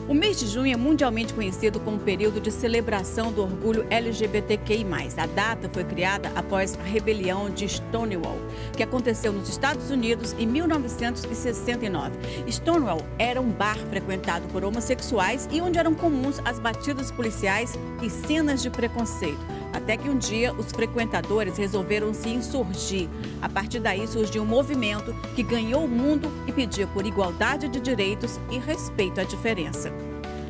O mês de junho é mundialmente conhecido como período de celebração do orgulho LGBTQI+. A data foi criada após a rebelião de Stonewall, que aconteceu nos Estados Unidos em 1969. Stonewall era um bar frequentado por homossexuais e onde eram comuns as batidas policiais e cenas de preconceito. Até que um dia os frequentadores resolveram se insurgir. A partir daí surgiu um movimento que ganhou o mundo e pedia por igualdade de direitos e respeito à diferença.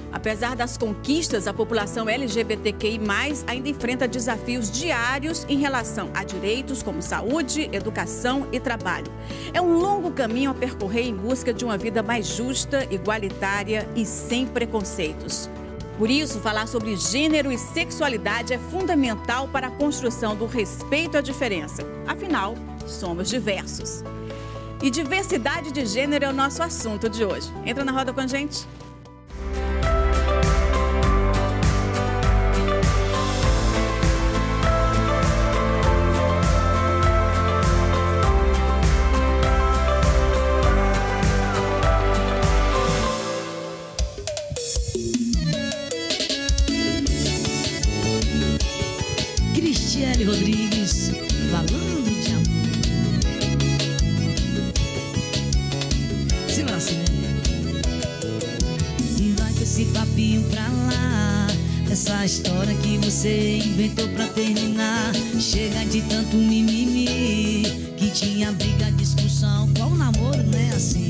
Apesar das conquistas, a população LGBTQI+, ainda enfrenta desafios diários em relação a direitos como saúde, educação e trabalho. É um longo caminho a percorrer em busca de uma vida mais justa, igualitária e sem preconceitos. Por isso, falar sobre gênero e sexualidade é fundamental para a construção do respeito à diferença. Afinal, somos diversos. E diversidade de gênero é o nosso assunto de hoje. Entra na roda com a gente. Cristiane Rodrigues, falando de amor. Segura assim, né? E vai com esse papinho pra lá, essa história que você inventou pra terminar. Chega de tanto mimimi, que tinha briga, discussão. Qual namoro, né, assim?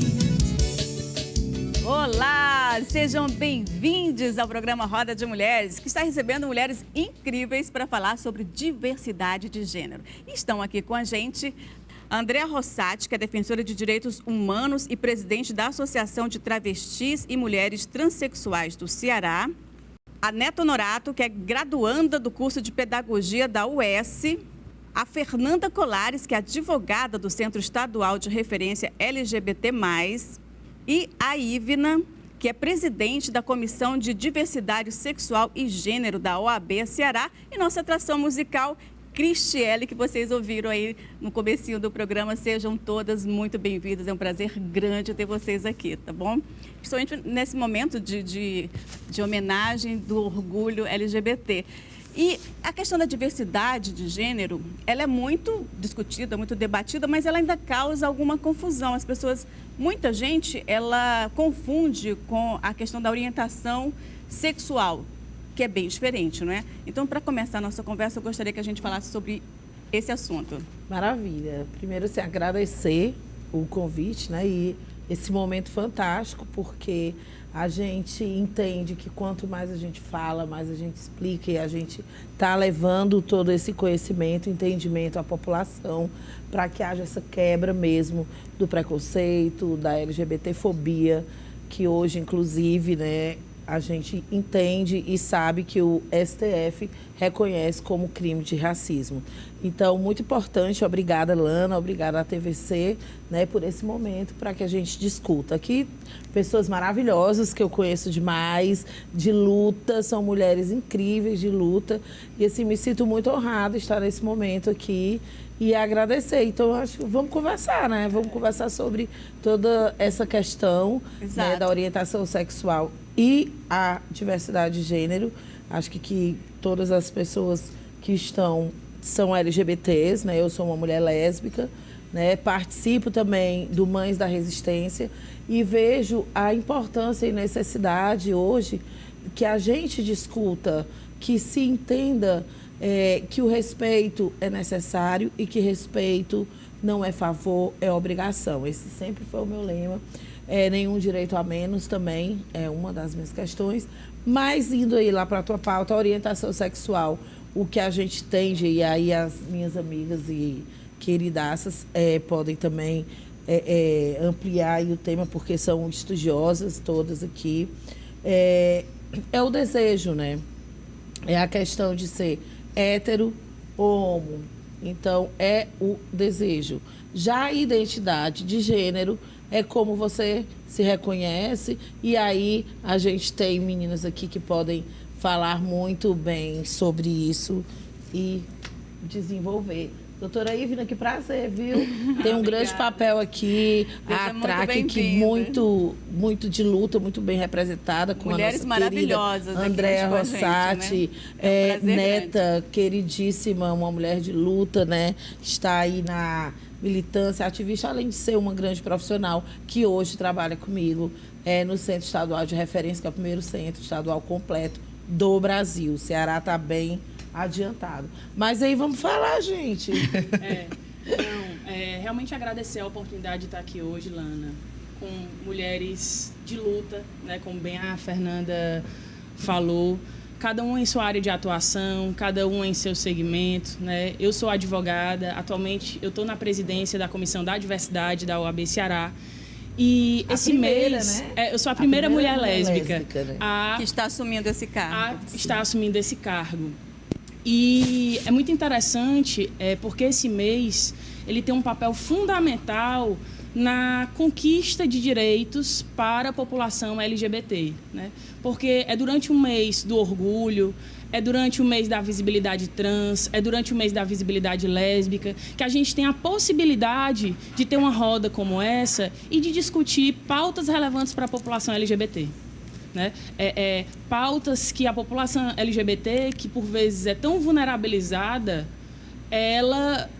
Olá, sejam bem-vindos ao programa Roda de Mulheres, que está recebendo mulheres incríveis para falar sobre diversidade de gênero. E estão aqui com a gente a Andréa Rossati, que é defensora de direitos humanos e presidente da Associação de Travestis e Mulheres Transsexuais do Ceará. A Neto Norato, que é graduanda do curso de Pedagogia da UES. A Fernanda Colares, que é advogada do Centro Estadual de Referência LGBT+. E a Ivna, que é presidente da Comissão de Diversidade Sexual e Gênero da OAB Ceará, e nossa atração musical, Cristiele, que vocês ouviram aí no comecinho do programa. Sejam todas muito bem-vindas, é um prazer grande ter vocês aqui, tá bom? Principalmente nesse momento de homenagem do orgulho LGBT. E a questão da diversidade de gênero, ela é muito discutida, muito debatida, mas ela ainda causa alguma confusão. As pessoas, muita gente, ela confunde com a questão da orientação sexual, que é bem diferente, não é? Então, para começar a nossa conversa, eu gostaria que a gente falasse sobre esse assunto. Maravilha. Primeiro, assim, agradecer o convite, né? E esse momento fantástico, porque a gente entende que quanto mais a gente fala, mais a gente explica, e a gente está levando todo esse conhecimento, entendimento à população, para que haja essa quebra mesmo do preconceito, da LGBTfobia, que hoje, inclusive, né, a gente entende e sabe que o STF reconhece como crime de racismo. Então, muito importante, obrigada, Lana, obrigada à TVC, né, por esse momento, para que a gente discuta. Aqui, pessoas maravilhosas que eu conheço demais, de luta, são mulheres incríveis de luta, e assim, me sinto muito honrada de estar nesse momento aqui e agradecer. Então, acho que vamos conversar, né? Vamos conversar sobre toda essa questão, né, da orientação sexual e a diversidade de gênero. Acho que todas as pessoas que são LGBTs, né? Eu sou uma mulher lésbica, né? Participo também do Mães da Resistência e vejo a importância e necessidade hoje que a gente discuta, que se entenda que o respeito é necessário e que respeito não é favor, é obrigação. Esse sempre foi o meu lema. Nenhum direito a menos também é uma das minhas questões. Mas indo aí lá para a tua pauta, a orientação sexual, o que a gente tende, e aí as minhas amigas e queridaças podem também ampliar aí o tema, porque são estudiosas todas aqui, é o desejo, né? É a questão de ser hétero ou homo. Então, é o desejo. Já a identidade de gênero é como você se reconhece, e aí a gente tem meninas aqui que podem falar muito bem sobre isso e desenvolver Doutora Ivna, que prazer, viu? Tem um grande papel aqui, a TRAC, que muito de luta, muito bem representada, com mulheres a nossa maravilhosas querida Andréa Rossati, neta, grande. Queridíssima, uma mulher de luta, né? Está aí na militância, ativista, além de ser uma grande profissional, que hoje trabalha comigo no Centro Estadual de Referência, que é o primeiro centro estadual completo do Brasil. O Ceará está bem adiantado. Mas aí vamos falar, gente. Realmente agradecer a oportunidade de estar aqui hoje, Lana, com mulheres de luta, né, como bem a Fernanda falou, cada uma em sua área de atuação, cada uma em seu segmento, né? Eu sou advogada, atualmente eu estou na presidência da Comissão da Diversidade da OAB Ceará. E esse mês, né? Eu sou a primeira mulher lésbica né? Que está assumindo esse cargo. Está assumindo esse cargo. E é muito interessante, porque esse mês ele tem um papel fundamental na conquista de direitos para a população LGBT, né? Porque é durante o mês do orgulho, é durante o mês da visibilidade trans, é durante o mês da visibilidade lésbica, que a gente tem a possibilidade de ter uma roda como essa e de discutir pautas relevantes para a população LGBT. Né? Pautas que a população LGBT, que por vezes é tão vulnerabilizada, ela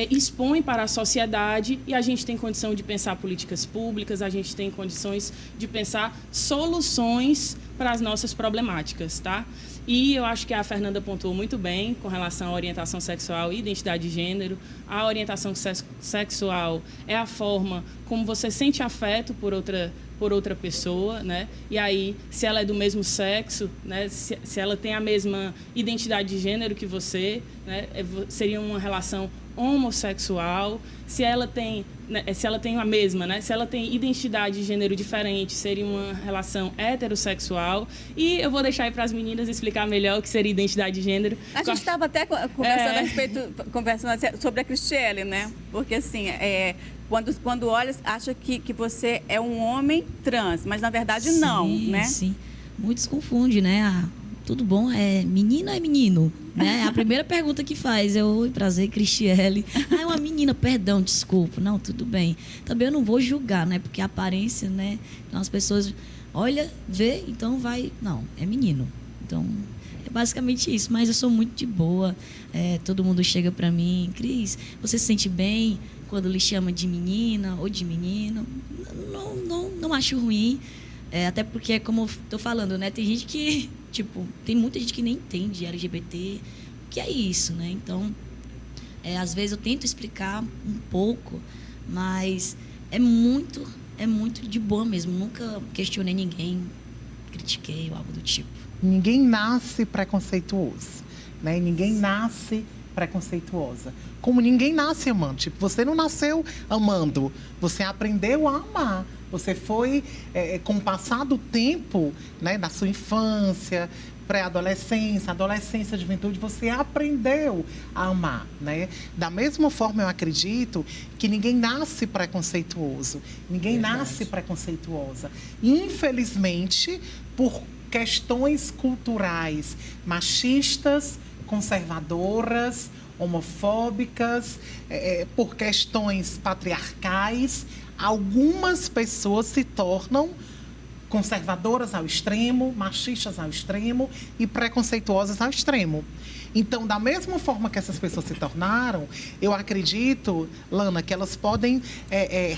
expõe para a sociedade e a gente tem condição de pensar políticas públicas, a gente tem condições de pensar soluções para as nossas problemáticas, tá? E eu acho que a Fernanda pontuou muito bem com relação à orientação sexual e identidade de gênero. A orientação sexual é a forma como você sente afeto por outra pessoa, né? E aí, se ela é do mesmo sexo, né? Se ela tem a mesma identidade de gênero que você, né? Seria uma relação homossexual. Se ela tem a mesma, né? Se ela tem identidade de gênero diferente, seria uma relação heterossexual. E eu vou deixar aí para as meninas explicar melhor o que seria identidade de gênero. A gente estava até conversando sobre a Cristiele, né? Porque assim, quando olha, acha que você é um homem trans, mas na verdade não, né? Sim, muitos confundem, né? Tudo bom? É menina ou é menino? Né? A primeira pergunta que faz é: oi, prazer, Cristiele. É uma menina, perdão, desculpa. Não, tudo bem. Também eu não vou julgar, né? Porque a aparência, né? Então as pessoas olha, vê, então vai. Não, é menino. Então é basicamente isso. Mas eu sou muito de boa. Todo mundo chega pra mim: Cris, você se sente bem quando lhe chama de menina ou de menino? Não acho ruim. Até porque, como eu tô falando, né? Tem gente que, tem muita gente que nem entende LGBT, o que é isso, né? Então, às vezes eu tento explicar um pouco, mas é muito de boa mesmo. Nunca questionei ninguém, critiquei ou algo do tipo. Ninguém nasce preconceituoso, né? Ninguém nasce preconceituosa. Como ninguém nasce amando. Você não nasceu amando, você aprendeu a amar. Você foi, com o passar do tempo, né, da sua infância, pré-adolescência, adolescência, juventude, você aprendeu a amar, né? Da mesma forma, eu acredito que ninguém nasce preconceituoso, ninguém nasce preconceituosa. Infelizmente, por questões culturais machistas, conservadoras, homofóbicas, por questões patriarcais, algumas pessoas se tornam conservadoras ao extremo, machistas ao extremo e preconceituosas ao extremo. Então, da mesma forma que essas pessoas se tornaram, eu acredito, Lana, que elas podem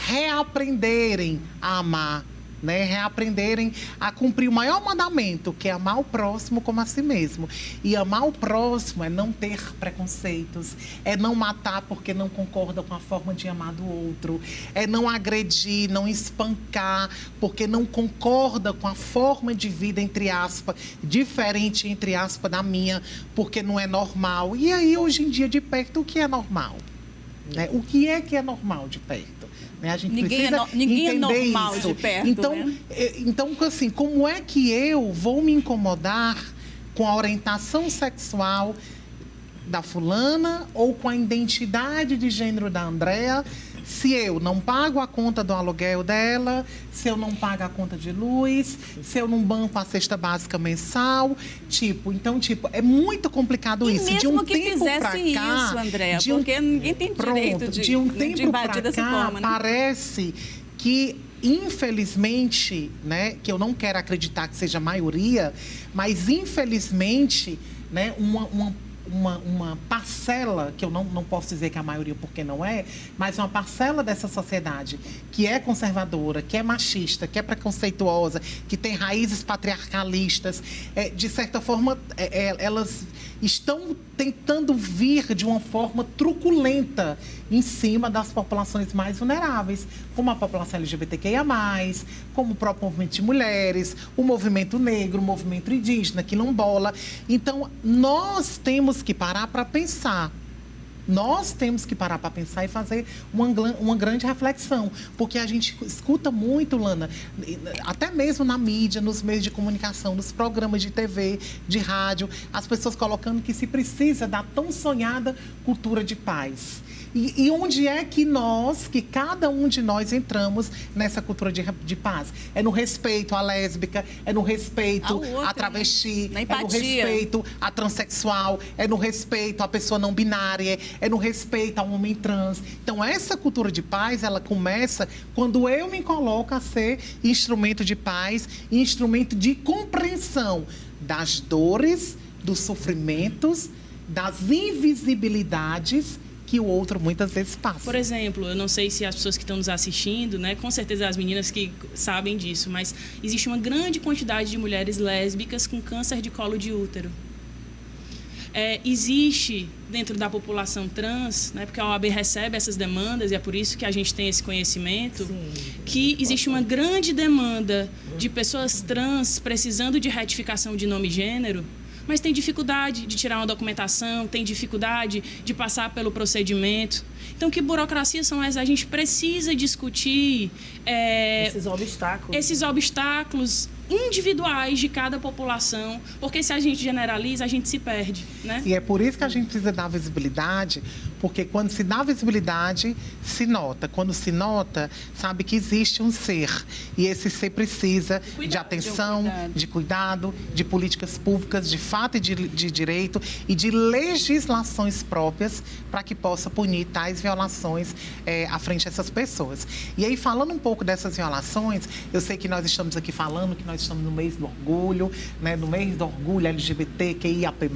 reaprenderem a amar, né? Reaprenderem a cumprir o maior mandamento, que é amar o próximo como a si mesmo. E amar o próximo é não ter preconceitos, é não matar porque não concorda com a forma de amar do outro, é não agredir, não espancar porque não concorda com a forma de vida, entre aspas, diferente, entre aspas, da minha, porque não é normal. E aí, hoje em dia, de perto, o que é normal? Né? O que é normal de perto? A gente ninguém é normal isso. de perto, então, né? Então, assim, como é que eu vou me incomodar com a orientação sexual da fulana ou com a identidade de gênero da Andréa, se eu não pago a conta do aluguel dela, se eu não pago a conta de luz, se eu não banco a cesta básica mensal, então, é muito complicado E isso. mesmo De um que tempo fizesse pra cá, isso, Andréa, porque ninguém tem direito de um tempo de invadir pra dessa cá, forma, né? parece que, infelizmente, né, que eu não quero acreditar que seja a maioria, mas infelizmente, né, uma parcela, que eu não posso dizer que é a maioria porque não é, mas uma parcela dessa sociedade que é conservadora, que é machista, que é preconceituosa, que tem raízes patriarcalistas, de certa forma, elas estão tentando vir de uma forma truculenta em cima das populações mais vulneráveis, como a população LGBTQIA+, como o próprio movimento de mulheres, o movimento negro, o movimento indígena, quilombola. Então, nós temos que parar para pensar. Nós temos que parar para pensar e fazer uma grande reflexão, porque a gente escuta muito, Lana, até mesmo na mídia, nos meios de comunicação, nos programas de TV, de rádio, as pessoas colocando que se precisa da tão sonhada cultura de paz. E onde é que cada um de nós entramos nessa cultura de paz? É no respeito à lésbica, é no respeito à travesti, né? É no respeito à transexual, é no respeito à pessoa não binária, é no respeito ao homem trans. Então, essa cultura de paz, ela começa quando eu me coloco a ser instrumento de paz, instrumento de compreensão das dores, dos sofrimentos, das invisibilidades que o outro muitas vezes passa. Por exemplo, eu não sei se as pessoas que estão nos assistindo, né, com certeza as meninas que sabem disso, mas existe uma grande quantidade de mulheres lésbicas com câncer de colo de útero. Existe dentro da população trans, né, porque a OAB recebe essas demandas e é por isso que a gente tem esse conhecimento, que existe uma grande demanda de pessoas trans precisando de retificação de nome e gênero, mas tem dificuldade de tirar uma documentação, tem dificuldade de passar pelo procedimento. Então, que burocracias são essas? A gente precisa discutir esses obstáculos individuais de cada população, porque se a gente generaliza, a gente se perde, né? E é por isso que a gente precisa dar visibilidade, porque quando se dá visibilidade, se nota. Quando se nota, sabe que existe um ser. E esse ser precisa de atenção, de cuidado, de políticas públicas, de fato e de direito e de legislações próprias para que possa punir tais violações à frente dessas pessoas. E aí, falando um pouco dessas violações, eu sei que nós estamos aqui falando que nós estamos no mês do orgulho, né? No mês do orgulho LGBTQIAP+,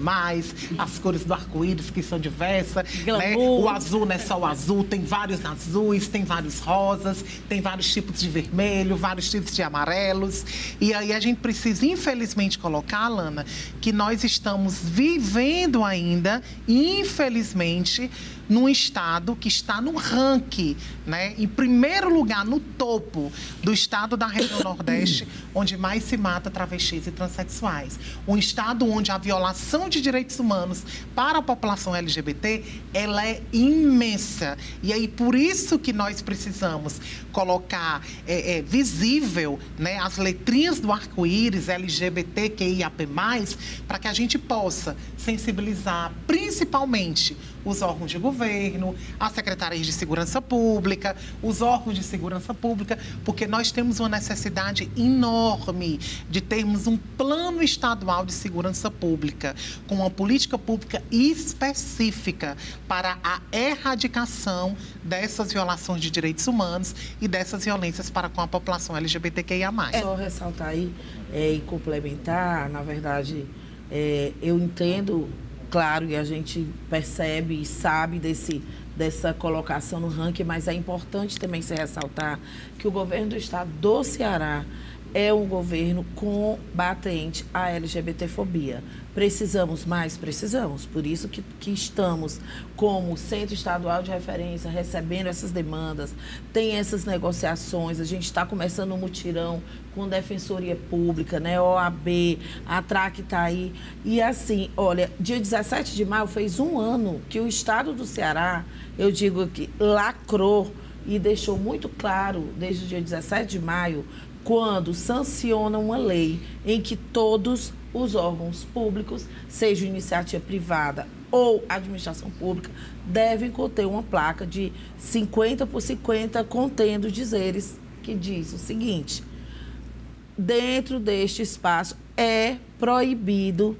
as cores do arco-íris que são diversas, né? O azul não é só o azul, tem vários azuis, tem vários rosas, tem vários tipos de vermelho, vários tipos de amarelos. E aí a gente precisa, infelizmente, colocar, Lana, que nós estamos vivendo ainda, infelizmente, num estado que está no ranking, né? Em primeiro lugar, no topo do estado da região Nordeste, onde mais se mata travestis e transexuais. Um estado onde a violação de direitos humanos para a população LGBT, ela é imensa. E aí, por isso que nós precisamos colocar visível, né, as letrinhas do arco-íris LGBTQIAP+, para que a gente possa sensibilizar, principalmente, os órgãos de governo, as secretarias de segurança pública, os órgãos de segurança pública, porque nós temos uma necessidade enorme de termos um plano estadual de segurança pública, com uma política pública específica para a erradicação dessas violações de direitos humanos e dessas violências para com a população LGBTQIA+. Só ressaltar aí e complementar, na verdade, eu entendo, claro, e a gente percebe e sabe dessa colocação no ranking, mas é importante também se ressaltar que o governo do estado do Ceará é um governo combatente à LGBTfobia. Precisamos mais? Precisamos. Por isso que estamos como Centro Estadual de Referência, recebendo essas demandas, tem essas negociações, a gente está começando um mutirão com Defensoria Pública, né? OAB, a TRAC está aí. E assim, olha, dia 17 de maio fez um ano que o estado do Ceará, eu digo que lacrou e deixou muito claro, desde o dia 17 de maio, quando sanciona uma lei em que todos os órgãos públicos, seja iniciativa privada ou administração pública devem conter uma placa de 50 por 50 contendo dizeres que diz o seguinte: dentro deste espaço é proibido,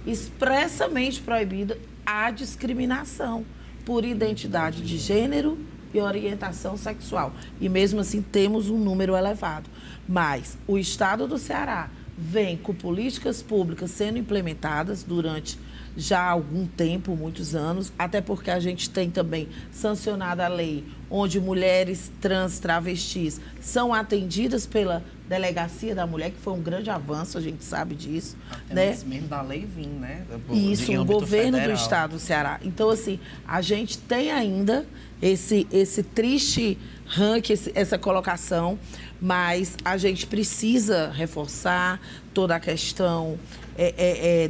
expressamente proibido, a discriminação por identidade de gênero e orientação sexual. E mesmo assim temos um número elevado. Mas o Estado do Ceará vem com políticas públicas sendo implementadas durante já há algum tempo, muitos anos, até porque a gente tem também sancionado a lei onde mulheres trans, travestis são atendidas pela Delegacia da Mulher, que foi um grande avanço, a gente sabe disso. Até antes mesmo da lei vir, né? Isso, o governo do Estado do Ceará. Então, assim, a gente tem ainda esse triste ranking, essa colocação, mas a gente precisa reforçar toda a questão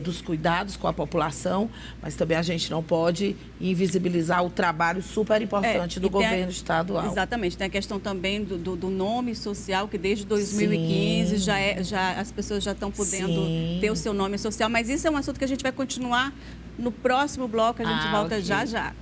dos cuidados com a população, mas também a gente não pode invisibilizar o trabalho super importante do governo estadual. Exatamente. Tem a questão também do nome social, que desde 2015 já as pessoas já estão podendo ter o seu nome social, mas isso é um assunto que a gente vai continuar no próximo bloco, a gente volta já já.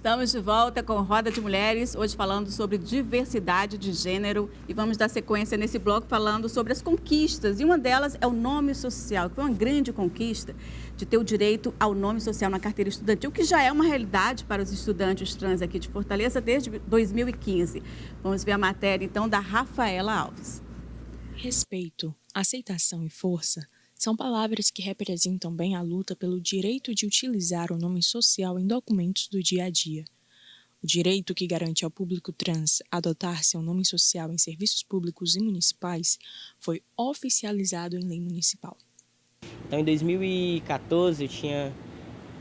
Estamos de volta com Roda de Mulheres, hoje falando sobre diversidade de gênero e vamos dar sequência nesse bloco falando sobre as conquistas. E uma delas é o nome social, que foi uma grande conquista de ter o direito ao nome social na carteira estudantil, que já é uma realidade para os estudantes trans aqui de Fortaleza desde 2015. Vamos ver a matéria então da Rafaela Alves. Respeito, aceitação e força são palavras que representam bem a luta pelo direito de utilizar o nome social em documentos do dia a dia. O direito que garante ao público trans adotar seu nome social em serviços públicos e municipais foi oficializado em lei municipal. Então, em 2014,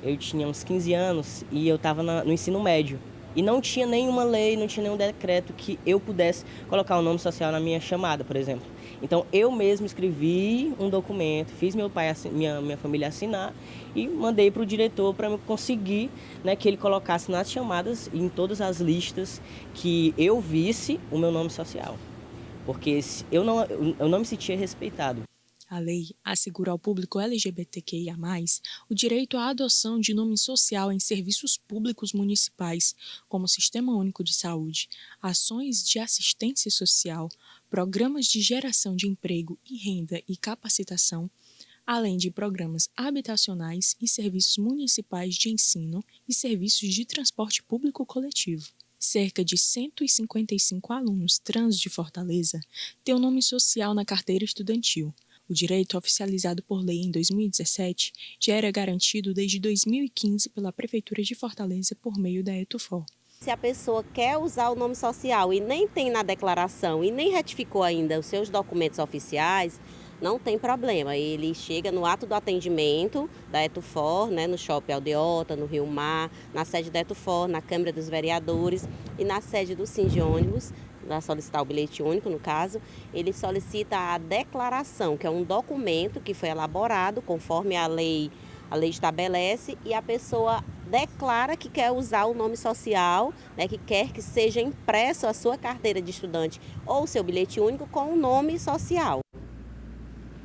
eu tinha uns 15 anos e eu estava no ensino médio. E não tinha nenhuma lei, não tinha nenhum decreto que eu pudesse colocar o nome social na minha chamada, por exemplo. Então, eu mesmo escrevi um documento, fiz meu pai, minha família assinar e mandei para o diretor para eu conseguir, né, que ele colocasse nas chamadas e em todas as listas que eu visse o meu nome social. Porque eu não me sentia respeitado. A lei assegura ao público LGBTQIA+, o direito à adoção de nome social em serviços públicos municipais, como Sistema Único de Saúde, ações de assistência social, programas de geração de emprego e renda e capacitação, além de programas habitacionais e serviços municipais de ensino e serviços de transporte público coletivo. Cerca de 155 alunos trans de Fortaleza têm o nome social na carteira estudantil. O direito, oficializado por lei em 2017, já era garantido desde 2015 pela Prefeitura de Fortaleza por meio da ETUFOR. Se a pessoa quer usar o nome social e nem tem na declaração e nem retificou ainda os seus documentos oficiais, não tem problema. Ele chega no ato do atendimento da ETUFOR, né, no Shopping Aldeota, no Rio Mar, na sede da ETUFOR, na Câmara dos Vereadores e na sede do Sindônibus, para solicitar o bilhete único, no caso, ele solicita a declaração, que é um documento que foi elaborado conforme a lei estabelece, e a pessoa declara que quer usar o nome social, né, que quer que seja impresso a sua carteira de estudante ou o seu bilhete único com o nome social.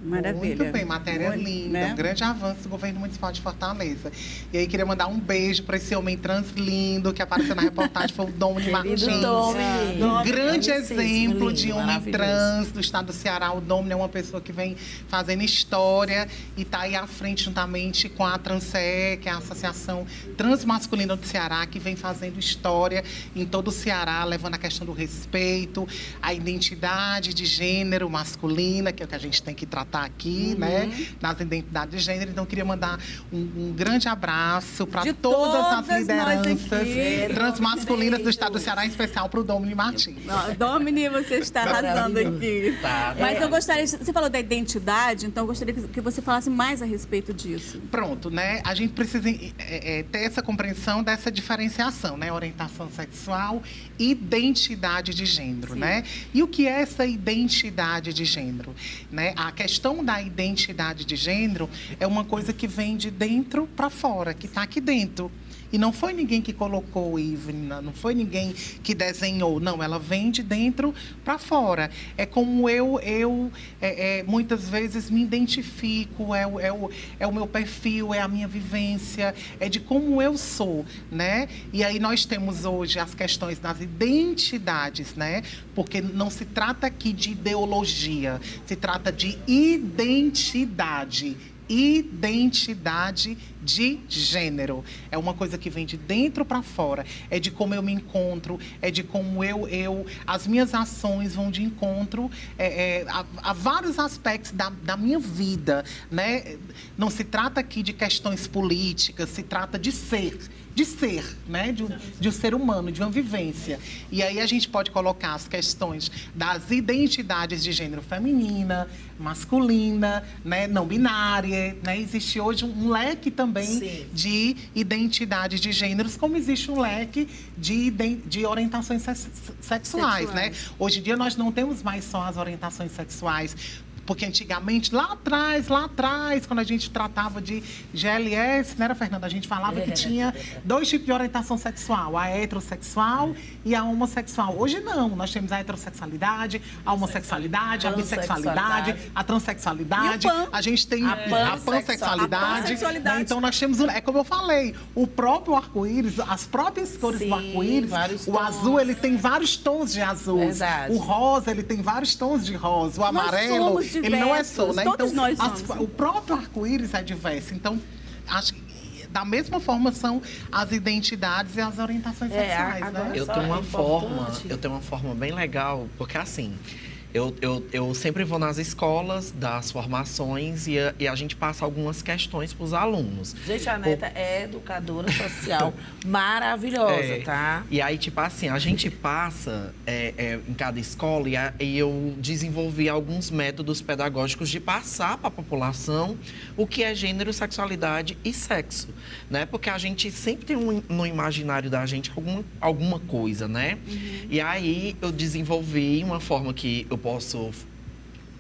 Maravilha. Muito bem, matéria linda, né? Um grande avanço do governo municipal de Fortaleza. E aí queria mandar um beijo para esse homem trans lindo que apareceu na reportagem, foi o Dom Martins. Um grande exemplo de homem trans do estado do Ceará. O Dom é uma pessoa que vem fazendo história e está aí à frente juntamente com a Transce, que é a Associação Transmasculina do Ceará, que vem fazendo história em todo o Ceará, levando a questão do respeito, a identidade de gênero masculina, que é o que a gente tem que tratar estar aqui, né? Nas identidades de gênero. Então, eu queria mandar um grande abraço para De todas as todas nós lideranças aqui. transmasculinas do estado do Ceará, em especial para o Domini Martins. Domini, você está arrasando aqui. Tá. Mas eu gostaria, você falou da identidade, então eu gostaria que você falasse mais a respeito disso. Pronto, né? A gente precisa ter essa compreensão dessa diferenciação, né? Orientação sexual, identidade de gênero, né? E o que é essa identidade de gênero, né? A questão da identidade de gênero é uma coisa que vem de dentro para fora, que está aqui dentro. E não foi ninguém que colocou, Ivne, não foi ninguém que desenhou, não. Ela vem de dentro para fora. É como eu muitas vezes me identifico, é o meu perfil, é a minha vivência, é de como eu sou, né? E aí nós temos hoje as questões das identidades, né? Porque não se trata aqui de ideologia, se trata de identidade. Identidade de gênero. É uma coisa que vem de dentro para fora. É de como eu me encontro, é de como as minhas ações vão de encontro a vários aspectos da minha vida, né? Não se trata aqui de questões políticas, se trata de ser, né? De um ser humano, de uma vivência. E aí a gente pode colocar as questões das identidades de gênero feminina, masculina, né? Não binária, né? Existe hoje um leque também de identidades de gêneros, como existe um leque de orientações sexuais, né? Hoje em dia nós não temos mais só as orientações sexuais, porque antigamente, lá atrás, quando a gente tratava de GLS, né, Fernanda? A gente falava que tinha 2 tipos de orientação sexual, a heterossexual e a homossexual. Hoje não, nós temos a heterossexualidade, a homossexualidade, a bissexualidade, a transexualidade, a gente tem a pansexualidade. Né? Então nós temos, é como eu falei, o próprio arco-íris, as próprias cores do arco-íris, o azul, ele tem vários tons de azul. Verdade. O rosa, ele tem vários tons de rosa. O amarelo, ele não é só, né? Todos então, nós somos. o próprio arco-íris é diverso. Então, acho que da mesma forma são as identidades e as orientações sexuais, né? Eu tenho uma forma bem legal, porque assim, eu sempre vou nas escolas, das formações e a gente passa algumas questões para os alunos. Gente, a Neta é educadora social maravilhosa, tá? E aí, tipo assim, a gente passa em cada escola e eu desenvolvi alguns métodos pedagógicos de passar para a população o que é gênero, sexualidade e sexo, né? Porque a gente sempre tem no imaginário da gente alguma coisa, né? E aí eu desenvolvi uma forma que eu posso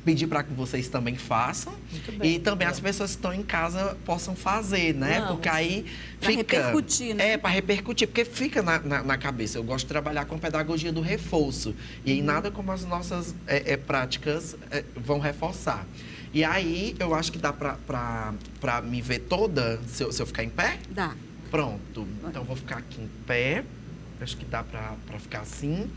pedir para que vocês também façam. Muito bem, e também as pessoas que estão em casa possam fazer, né? Porque aí fica... Para repercutir, né? Para repercutir, porque fica na cabeça. Eu gosto de trabalhar com pedagogia do reforço. E aí nada como as nossas práticas vão reforçar. E aí eu acho que dá para me ver toda, se eu ficar em pé? Dá. Pronto. Então eu vou ficar aqui em pé. Acho que dá para ficar assim.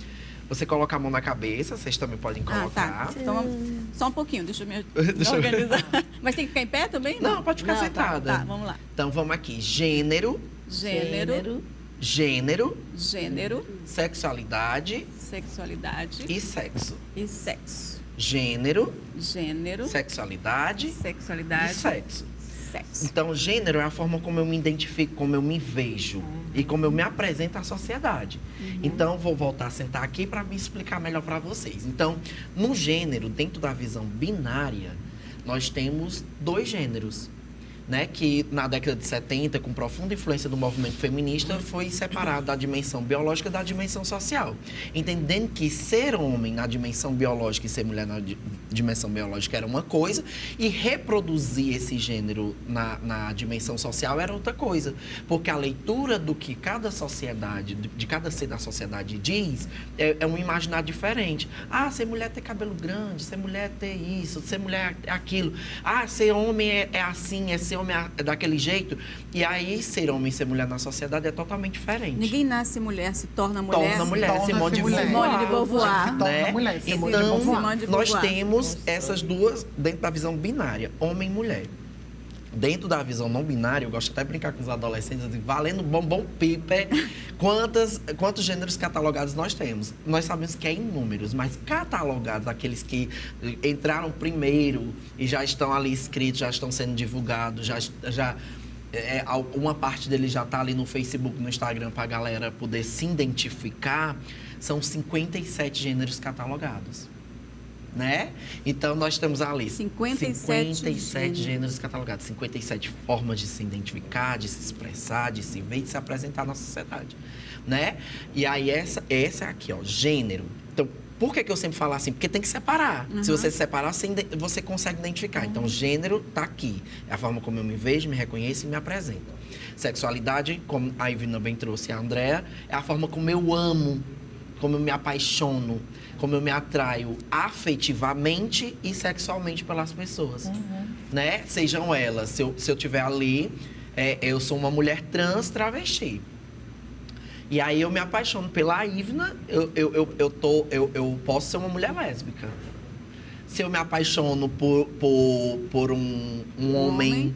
Você coloca a mão na cabeça, vocês também podem colocar. Tá. Então, só um pouquinho, deixa eu me organizar. Mas tem que ficar em pé também? Não, pode ficar sentada. Tá, vamos lá. Então, vamos aqui. Gênero. Sexualidade. E sexo. Gênero. Sexualidade. E sexo. Então, gênero é a forma como eu me identifico, como eu me vejo e como eu me apresento à sociedade. Então, vou voltar a sentar aqui para me explicar melhor para vocês. Então, no gênero, dentro da visão binária, nós temos 2 gêneros, né, que na década de 70, com profunda influência do movimento feminista, foi separado da dimensão biológica da dimensão social. Entendendo que ser homem na dimensão biológica e ser mulher na dimensão biológica era uma coisa, e reproduzir esse gênero na dimensão social era outra coisa. Porque a leitura do que cada sociedade, de cada ser da sociedade diz, é um imaginário diferente. Ah, ser mulher ter cabelo grande, ser mulher ter isso, ser mulher é aquilo. Ah, ser homem é assim, ser homem é daquele jeito. E aí, ser homem e ser mulher na sociedade é totalmente diferente. Ninguém nasce mulher, se torna mulher. Torna mulher, Simone de Beauvoir. Simone de Beauvoir. Né? Então, Simone de Beauvoir. nós temos essas duas dentro da visão binária, homem e mulher. dentro da visão não binária, eu gosto até de brincar com os adolescentes, valendo bombom piper, quantos gêneros catalogados nós temos? Nós sabemos que é inúmeros, mas catalogados, aqueles que entraram primeiro e já estão ali escritos, já estão sendo divulgados, uma parte deles já está ali no Facebook, no Instagram, para a galera poder se identificar, são 57 gêneros catalogados. Né? Então, nós temos ali 57 gêneros catalogados, 57 formas de se identificar, de se expressar, de se ver e de se apresentar na sociedade, né? E aí, essa aqui, ó, gênero. Então, por que eu sempre falo assim? Porque tem que separar. Se você separar, você consegue identificar. Então, gênero tá aqui. É a forma como eu me vejo, me reconheço e me apresento. Sexualidade, como a Ivina bem trouxe, a Andrea, é a forma como eu amo, como eu me apaixono, como eu me atraio afetivamente e sexualmente pelas pessoas, né? Sejam elas, se eu tiver ali, eu sou uma mulher trans travesti. E aí eu me apaixono pela Ivna, eu posso ser uma mulher lésbica. Se eu me apaixono por um homem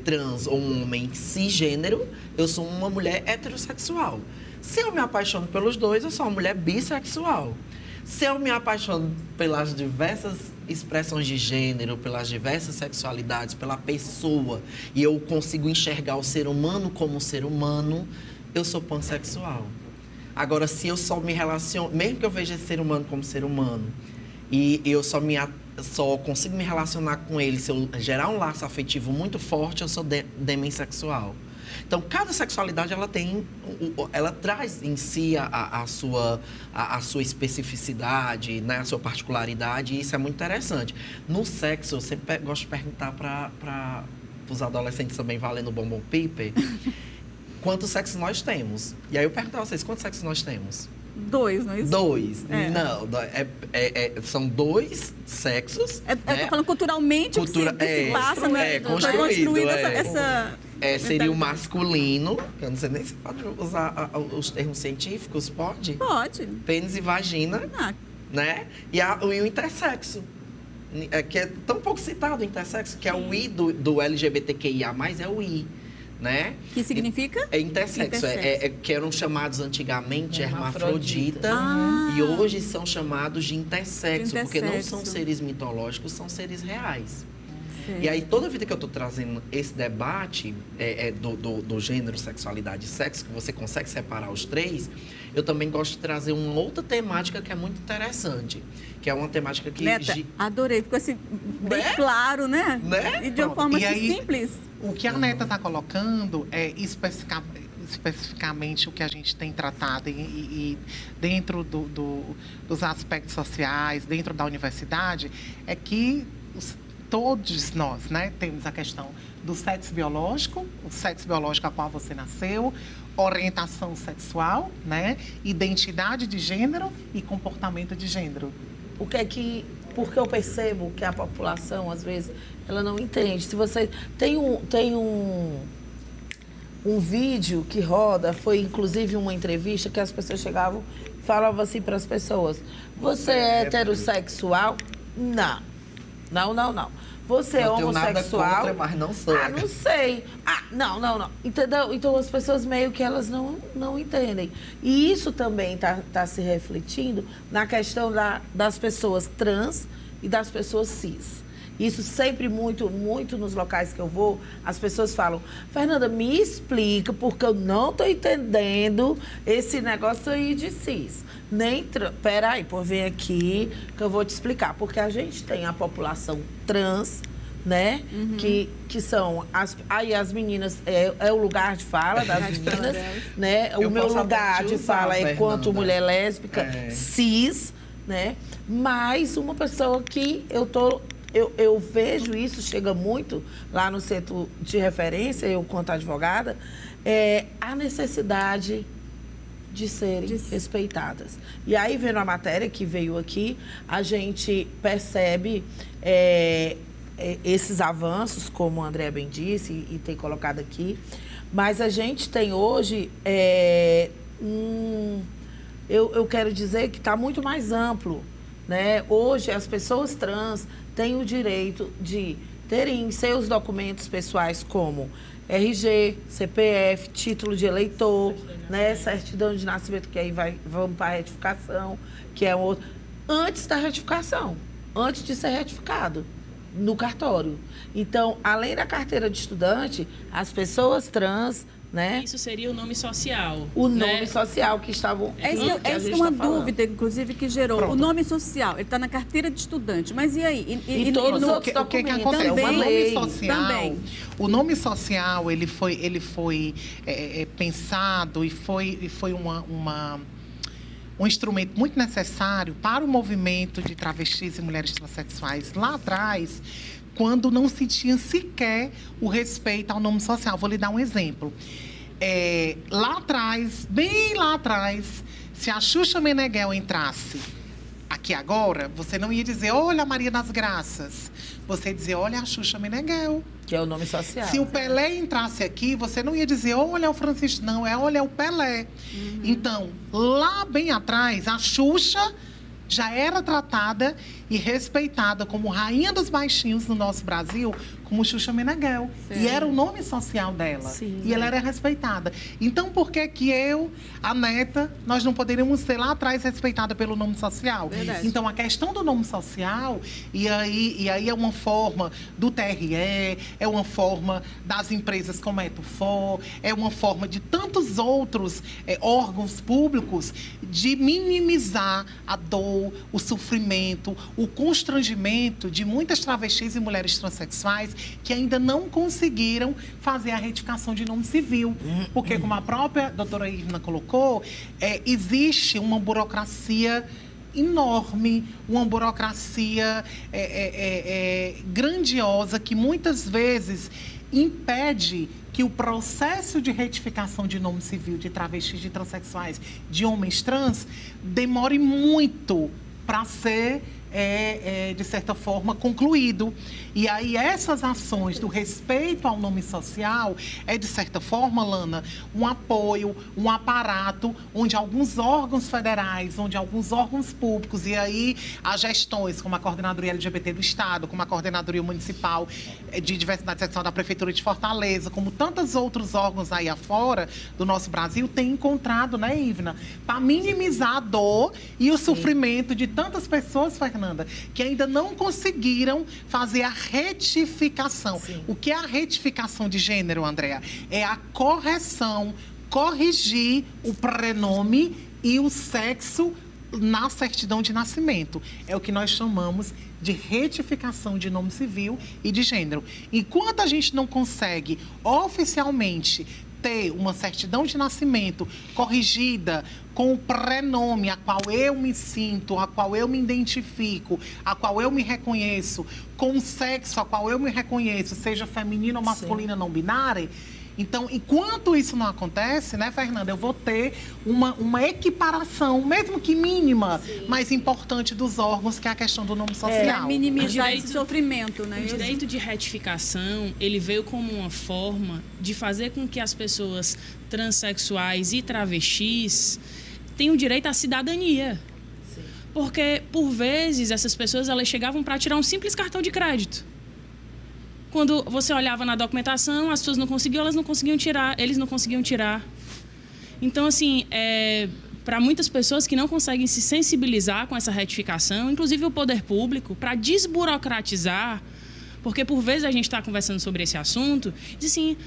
trans ou um homem cisgênero, eu sou uma mulher heterossexual. Se eu me apaixono pelos dois, eu sou uma mulher bissexual. Se eu me apaixono pelas diversas expressões de gênero, pelas diversas sexualidades, pela pessoa, e eu consigo enxergar o ser humano como ser humano, eu sou pansexual. Agora, se eu só me relaciono, mesmo que eu veja esse ser humano como ser humano, e eu só consigo me relacionar com ele se eu gerar um laço afetivo muito forte, eu sou demensexual. Então, cada sexualidade, ela traz em si a sua especificidade, né, a sua particularidade, e isso é muito interessante. No sexo, eu sempre gosto de perguntar para os adolescentes também, valendo bombom piper, quantos sexos nós temos? E aí eu pergunto a vocês, quantos sexos nós temos? 2, não é isso? 2. Não, são 2 sexos. Eu tô falando culturalmente o que se passa, né? Construído. Foi construída essa... seria o masculino, eu não sei nem se pode usar os termos científicos, pode? Pode. Pênis e vagina, né? E o intersexo, que é tão pouco citado o intersexo, que é o I do LGBTQIA+, é o I, né? Que significa? É intersexo. Que eram chamados antigamente hermafrodita e hoje são chamados de intersexo, porque não são seres mitológicos, são seres reais. E aí, toda vida que eu estou trazendo esse debate do gênero, sexualidade e sexo, que você consegue separar os três, eu também gosto de trazer uma outra temática que é muito interessante, que é uma temática que... Neta, adorei, ficou assim, bem claro, né? E de uma forma assim, simples. O que a Neta está colocando é especificamente o que a gente tem tratado e dentro dos aspectos sociais, dentro da universidade, é que... Todos nós, né, temos a questão do sexo biológico, o sexo biológico a qual você nasceu, orientação sexual, né, identidade de gênero e comportamento de gênero. Porque eu percebo que a população, às vezes, ela não entende. Se você tem um vídeo que roda, foi inclusive uma entrevista que as pessoas chegavam e falavam assim para as pessoas: você é heterossexual? Não. Você é homossexual? Nada contra, mas não sou. Não sei. Não. Entendeu? Então, as pessoas meio que elas não entendem. E isso também tá se refletindo na questão das pessoas trans e das pessoas cis. Isso sempre muito nos locais que eu vou, as pessoas falam: Fernanda, me explica, porque eu não estou entendendo esse negócio aí de cis. Peraí, vem aqui que eu vou te explicar. Porque a gente tem a população trans, né? Que são as meninas, é o lugar de fala das meninas, né? O meu lugar de fala é quanto mulher lésbica, cis, né? Mas uma pessoa que eu vejo isso, chega muito lá no centro de referência, eu quanto advogada, a necessidade de serem respeitadas. E aí, vendo a matéria que veio aqui, a gente percebe esses avanços, como a André bem disse e tem colocado aqui, mas a gente tem hoje, eu quero dizer que está muito mais amplo, né? Hoje, as pessoas trans têm o direito de terem seus documentos pessoais como RG, CPF, título de eleitor, né, certidão de nascimento, que aí vamos para a retificação, que é um outro. Antes da retificação, antes de ser retificado no cartório. Então, além da carteira de estudante, as pessoas trans, né? Isso seria o nome social. O nome social que estavam... É isso que uma dúvida, inclusive, que gerou. Pronto. O nome social, ele está na carteira de estudante, mas e aí? E todos os outros documentos. O que acontece? Também, o nome social, também. O nome social, ele foi pensado e foi um instrumento muito necessário para o movimento de travestis e mulheres transexuais lá atrás, quando não se tinha sequer o respeito ao nome social. Vou lhe dar um exemplo. Lá atrás, bem lá atrás, se a Xuxa Meneghel entrasse aqui agora, você não ia dizer, olha a Maria das Graças. Você ia dizer, olha a Xuxa Meneghel. Que é o nome social. Se o Pelé entrasse aqui, você não ia dizer, olha o Francisco, não, olha o Pelé. Uhum. Então, lá bem atrás, a Xuxa já era tratada e respeitada como rainha dos baixinhos no nosso Brasil, como Xuxa Meneghel. Sim. E era o nome social dela. Sim, e ela era respeitada. Então, por que eu, a neta, nós não poderíamos ser lá atrás respeitada pelo nome social? Verdade. Então, a questão do nome social, e aí é uma forma do TRE, é uma forma das empresas como a Etufor, é uma forma de tantos outros órgãos públicos de minimizar a dor, o sofrimento, o constrangimento de muitas travestis e mulheres transexuais que ainda não conseguiram fazer a retificação de nome civil. Porque, como a própria doutora Ivna colocou, existe uma burocracia enorme, uma burocracia grandiosa que muitas vezes impede que o processo de retificação de nome civil de travestis, de transexuais, de homens trans, demore muito para ser, de certa forma, concluído. E aí essas ações do respeito ao nome social de certa forma, Lana, um apoio, um aparato onde alguns órgãos federais, onde alguns órgãos públicos, e aí as gestões, como a Coordenadoria LGBT do Estado, como a Coordenadoria Municipal de Diversidade Sexual da Prefeitura de Fortaleza, como tantos outros órgãos aí afora do nosso Brasil, têm encontrado, né, Ivna, para minimizar a dor e o sofrimento de tantas pessoas, Fernanda, que ainda não conseguiram fazer a retificação. Sim. O que é a retificação de gênero, Andréa? É a correção, corrigir o prenome e o sexo na certidão de nascimento. É o que nós chamamos de retificação de nome civil e de gênero. Enquanto a gente não consegue oficialmente ter uma certidão de nascimento corrigida com o prenome a qual eu me sinto, a qual eu me identifico, a qual eu me reconheço, com o sexo a qual eu me reconheço, seja feminino ou masculina, não binária. Então, enquanto isso não acontece, né, Fernanda, eu vou ter uma equiparação, mesmo que mínima, mas importante dos órgãos, que é a questão do nome social. Minimizar esse sofrimento, né? O direito de retificação, ele veio como uma forma de fazer com que as pessoas transexuais e travestis tenham direito à cidadania. Sim. Porque, por vezes, essas pessoas elas chegavam para tirar um simples cartão de crédito. Quando você olhava na documentação, as pessoas não conseguiam, elas não conseguiam tirar, eles não conseguiam tirar. Então, assim, para muitas pessoas que não conseguem se sensibilizar com essa retificação, inclusive o poder público, para desburocratizar, porque por vezes a gente está conversando sobre esse assunto, diz assim,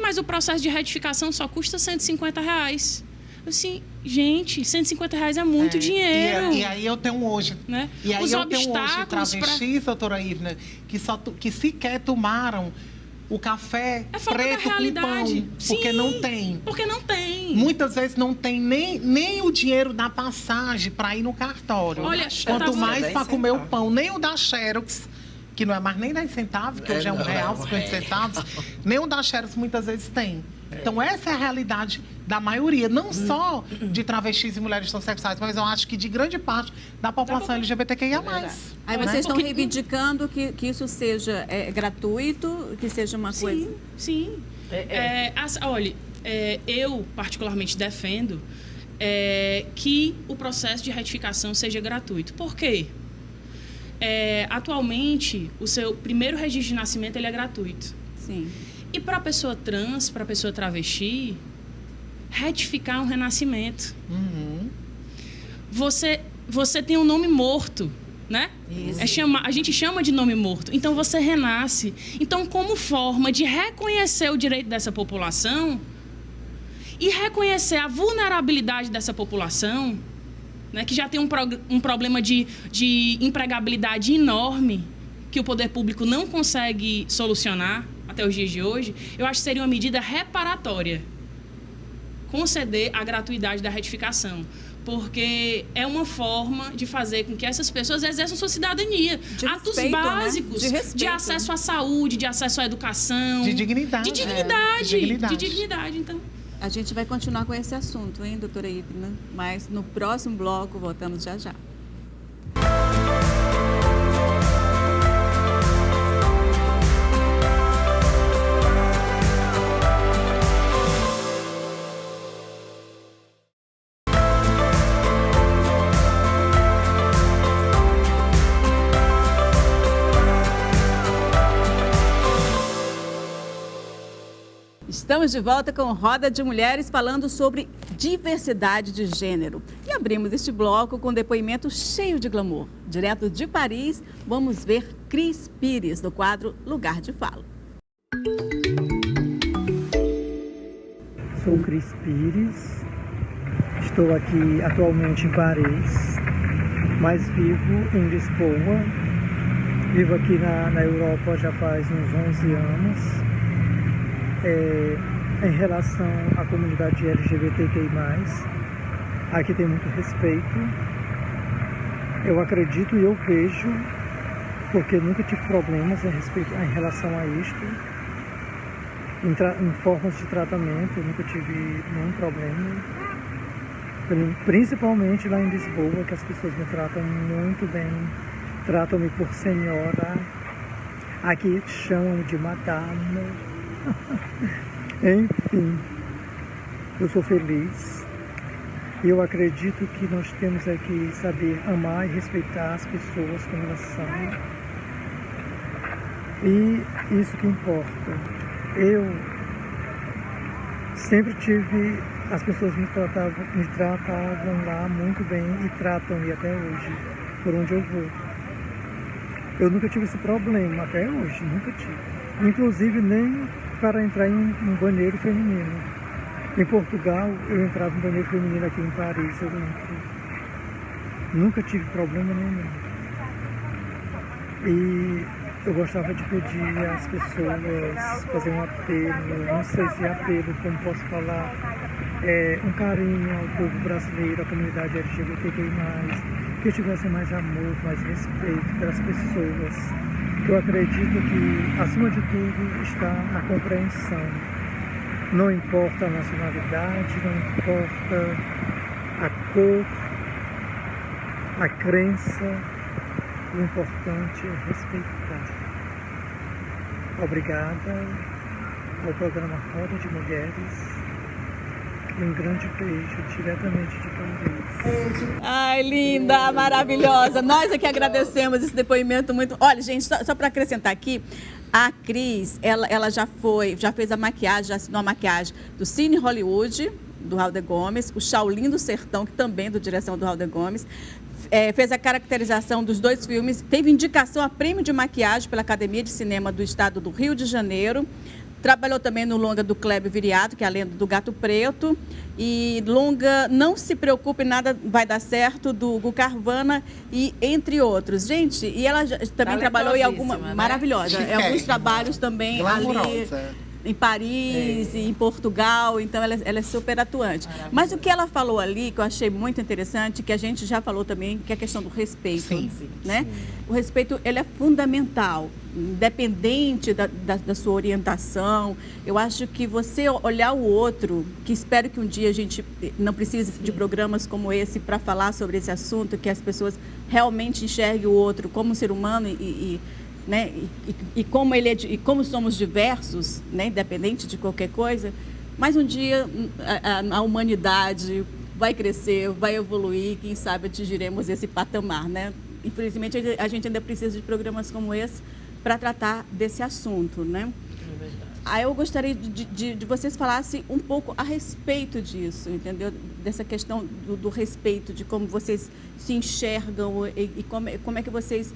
mas o processo de retificação só custa R$150. Assim, gente, R$150 é muito dinheiro. E aí eu tenho hoje, né? E aí eu tenho hoje travestis, doutora Ivna, que sequer tomaram o café preto com pão. Porque não tem. Porque não tem. Muitas vezes não tem nem o dinheiro da passagem para ir no cartório. Olha, quanto mais para comer o pão, nem o da Xerox, que não é mais nem 10 centavos, que hoje é R$1,50, nem o da Xerox muitas vezes tem. Então, essa é a realidade da maioria, não só de travestis e mulheres transexuais, mas eu acho que de grande parte da população LGBTQIA+. Aí vocês estão reivindicando que isso seja gratuito, que seja uma coisa... Sim. Olha, eu particularmente defendo que o processo de retificação seja gratuito. Por quê? atualmente, o seu primeiro registro de nascimento ele é gratuito. Sim. E para a pessoa trans, para a pessoa travesti, retificar um renascimento. Você tem um nome morto, né? A gente chama de nome morto. Então, você renasce. Então, como forma de reconhecer o direito dessa população e reconhecer a vulnerabilidade dessa população, né, que já tem um problema de empregabilidade enorme, que o poder público não consegue solucionar até os dias de hoje, eu acho que seria uma medida reparatória conceder a gratuidade da retificação, porque é uma forma de fazer com que essas pessoas exerçam sua cidadania. Atos básicos, né? De acesso à saúde, de acesso à educação. De dignidade. De dignidade, então. A gente vai continuar com esse assunto, hein, doutora Ipna? Mas no próximo bloco, voltamos já já. Estamos de volta com Roda de Mulheres falando sobre diversidade de gênero. E abrimos este bloco com um depoimento cheio de glamour. Direto de Paris, vamos ver Cris Pires, no quadro Lugar de Fala. Sou Cris Pires, estou aqui atualmente em Paris, mas vivo em Lisboa. Vivo aqui na Europa já faz uns 11 anos. Em relação à comunidade LGBTQI+, aqui tem muito respeito. Eu acredito e eu vejo, porque nunca tive problemas em relação a isto. Em formas de tratamento, eu nunca tive nenhum problema. Principalmente lá em Lisboa, que as pessoas me tratam muito bem. Tratam-me por senhora. Aqui chamam de madame. Enfim, eu sou feliz e eu acredito que nós temos que saber amar e respeitar as pessoas como elas são, e isso que importa. Eu sempre tive, as pessoas me tratavam lá muito bem e tratam-me até hoje, por onde eu vou. Eu nunca tive esse problema até hoje, nunca tive. Inclusive nem para entrar em um banheiro feminino. Em Portugal, eu entrava em banheiro feminino aqui em Paris, eu lembro. Nunca tive problema nenhum. E eu gostava de pedir às pessoas, fazer um apelo, não sei se é apelo, como posso falar, um carinho ao povo brasileiro, à comunidade LGBTQI+, que tivesse mais amor, mais respeito pelas pessoas. Eu acredito que, acima de tudo, está a compreensão. Não importa a nacionalidade, não importa a cor, a crença, o importante é respeitar. Obrigada ao programa Roda de Mulheres. E um grande beijo diretamente de Paris. Ai, linda, maravilhosa. Nós aqui agradecemos esse depoimento muito. Olha, gente, só para acrescentar aqui, a Cris, ela já fez a maquiagem, já assinou a maquiagem do Cine Hollywood, do Raul de Gomes, o Shaolin do Sertão, que também é da direção do Raul de Gomes. Fez a caracterização dos 2 filmes, teve indicação a prêmio de maquiagem pela Academia de Cinema do Estado do Rio de Janeiro. Trabalhou também no longa do Clébio Viriato, que é a lenda do Gato Preto. E longa Não Se Preocupe, Nada Vai Dar Certo, do Gu Carvana, e entre outros. Gente, e ela também trabalhou em alguma... Né? Maravilhosa. Alguns trabalhos também ali em Paris e em Portugal, então ela é super atuante. Mas o que ela falou ali, que eu achei muito interessante, que a gente já falou também, que é a questão do respeito. Sim, né? Sim. O respeito, ele é fundamental, independente da sua orientação. Eu acho que você olhar o outro, que espero que um dia a gente não precise de programas como esse para falar sobre esse assunto, que as pessoas realmente enxerguem o outro como um ser humano né? E como ele e como somos diversos, né? Independente de qualquer coisa, mas um dia a humanidade vai crescer, vai evoluir, quem sabe atingiremos esse patamar, né? infelizmente, a gente ainda precisa de programas como esse para tratar desse assunto, né? É verdade. Aí eu gostaria de vocês falassem um pouco a respeito disso, entendeu? Dessa questão do respeito, de como vocês se enxergam e como é que vocês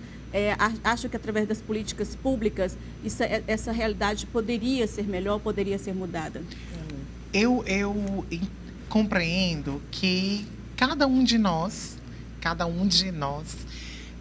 acham que através das políticas públicas essa realidade poderia ser melhor, poderia ser mudada. Eu compreendo que cada um de nós,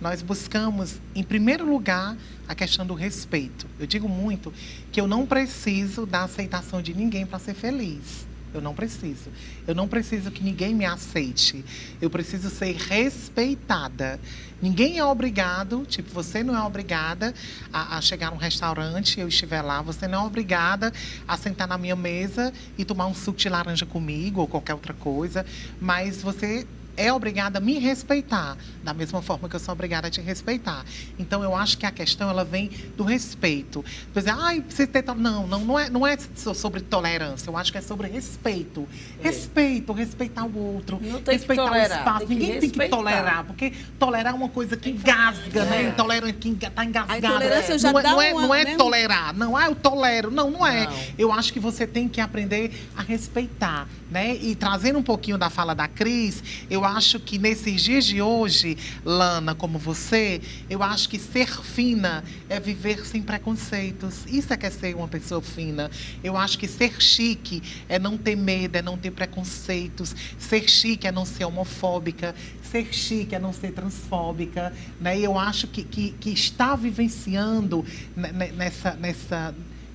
nós buscamos, em primeiro lugar, a questão do respeito. Eu digo muito que eu não preciso da aceitação de ninguém para ser feliz. Eu não preciso. Eu não preciso que ninguém me aceite. Eu preciso ser respeitada. Ninguém é obrigado, tipo, você não é obrigada a chegar num restaurante e eu estiver lá. Você não é obrigada a sentar na minha mesa e tomar um suco de laranja comigo ou qualquer outra coisa. Mas você é obrigada a me respeitar, da mesma forma que eu sou obrigada a te respeitar. Então, eu acho que a questão, ela vem do respeito. Por exemplo, precisa ter... Não é sobre tolerância, eu acho que é sobre respeito. Respeito, respeitar o outro, não tem respeitar que tolerar, o espaço. Ninguém tem que tolerar, porque tolerar é uma coisa que engasga, né? Intolerante, que está engasgada. A intolerância já não é tolerar, não, eu tolero. Não é. Eu acho que você tem que aprender a respeitar, né? E trazendo um pouquinho da fala da Cris, eu acho que nesses dias de hoje, Lana, como você, eu acho que ser fina é viver sem preconceitos. Isso é que é ser uma pessoa fina. Eu acho que ser chique é não ter medo, é não ter preconceitos. Ser chique é não ser homofóbica. Ser chique é não ser transfóbica, né? E eu acho que está vivenciando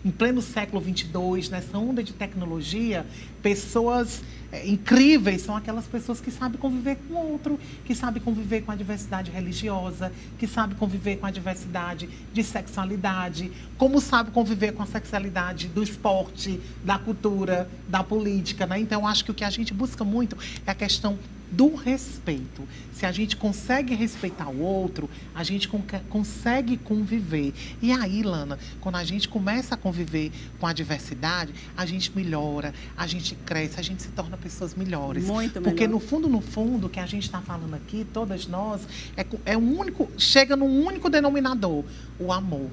em pleno século 22, nessa onda de tecnologia, pessoas incríveis são aquelas pessoas que sabem conviver com o outro, que sabem conviver com a diversidade religiosa, que sabem conviver com a diversidade de sexualidade, como sabem conviver com a sexualidade do esporte, da cultura, da política, né? Então, eu acho que o que a gente busca muito é a questão do respeito. Se a gente consegue respeitar o outro, a gente consegue conviver. E aí, Lana, quando a gente começa a conviver com a diversidade, a gente melhora, a gente cresce, a gente se torna pessoas melhores. Muito melhor. Porque no fundo, o que a gente está falando aqui, todas nós, chega num único denominador, o amor.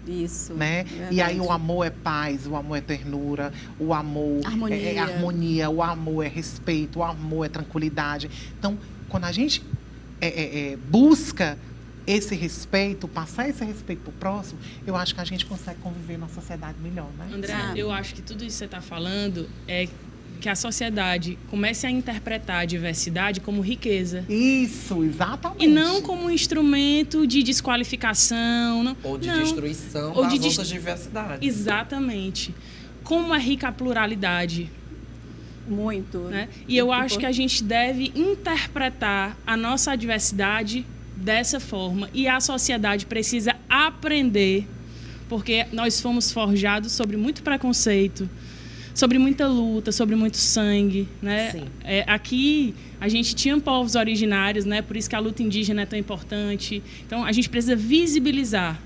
Isso, né? E aí o amor é paz, o amor é ternura, o amor é harmonia, o amor é respeito, o amor é tranquilidade. Então, quando a gente busca esse respeito, passar esse respeito para o próximo, eu acho que a gente consegue conviver numa sociedade melhor, né? André, eu acho que tudo isso que você está falando é que a sociedade comece a interpretar a diversidade como riqueza. Isso, exatamente. E não como um instrumento de desqualificação. Ou de destruição das outras diversidades. Exatamente. Como é rica a pluralidade. Muito. Né? E eu acho que a gente deve interpretar a nossa diversidade dessa forma. E a sociedade precisa aprender, porque nós fomos forjados sobre muito preconceito, sobre muita luta, sobre muito sangue, né? Sim. Aqui a gente tinha povos originários, né? Por isso que a luta indígena é tão importante. Então a gente precisa visibilizar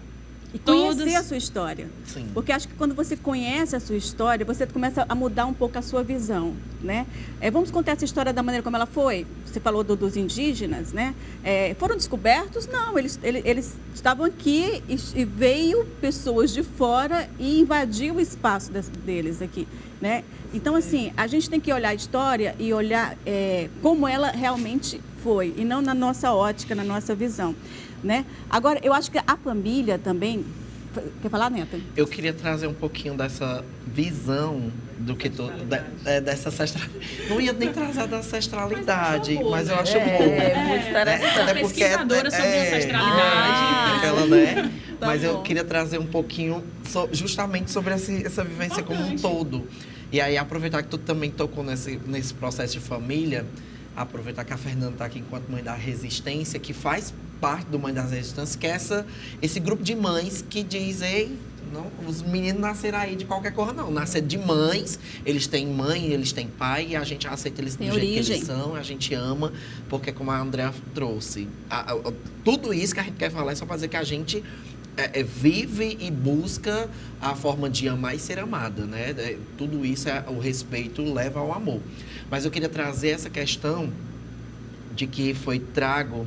e conhecer a sua história. Sim. Porque acho que quando você conhece a sua história, você começa a mudar um pouco a sua visão, né? Vamos contar essa história da maneira como ela foi? Você falou dos indígenas, né? Foram descobertos? Não, eles estavam aqui e veio pessoas de fora e invadiu o espaço deles aqui, né? Então, assim, a gente tem que olhar a história e olhar como ela realmente foi, e não na nossa ótica, na nossa visão, né? Agora, eu acho que a família também... Quer falar, Neta? Eu queria trazer um pouquinho dessa visão do que dessa ancestralidade. Não ia nem trazer da ancestralidade, mas eu acho bom. Muito interessante. Pesquisadora sobre ancestralidade. Ela, né? Mas eu queria trazer um pouquinho justamente sobre essa vivência como um todo. E aí, aproveitar que tu também tocou nesse processo de família, aproveitar que a Fernanda está aqui enquanto mãe da resistência, que faz parte do Mãe das Resistências, que é esse grupo de mães que dizem, não, os meninos nasceram aí de qualquer coisa, não. Nasceram de mães, eles têm mãe, eles têm pai, e a gente aceita eles do jeito que eles são, a gente ama, porque como a Andrea trouxe, tudo isso que a gente quer falar é só para dizer que a gente vive e busca a forma de amar e ser amada, né? Tudo isso, o respeito leva ao amor. Mas eu queria trazer essa questão de que foi trago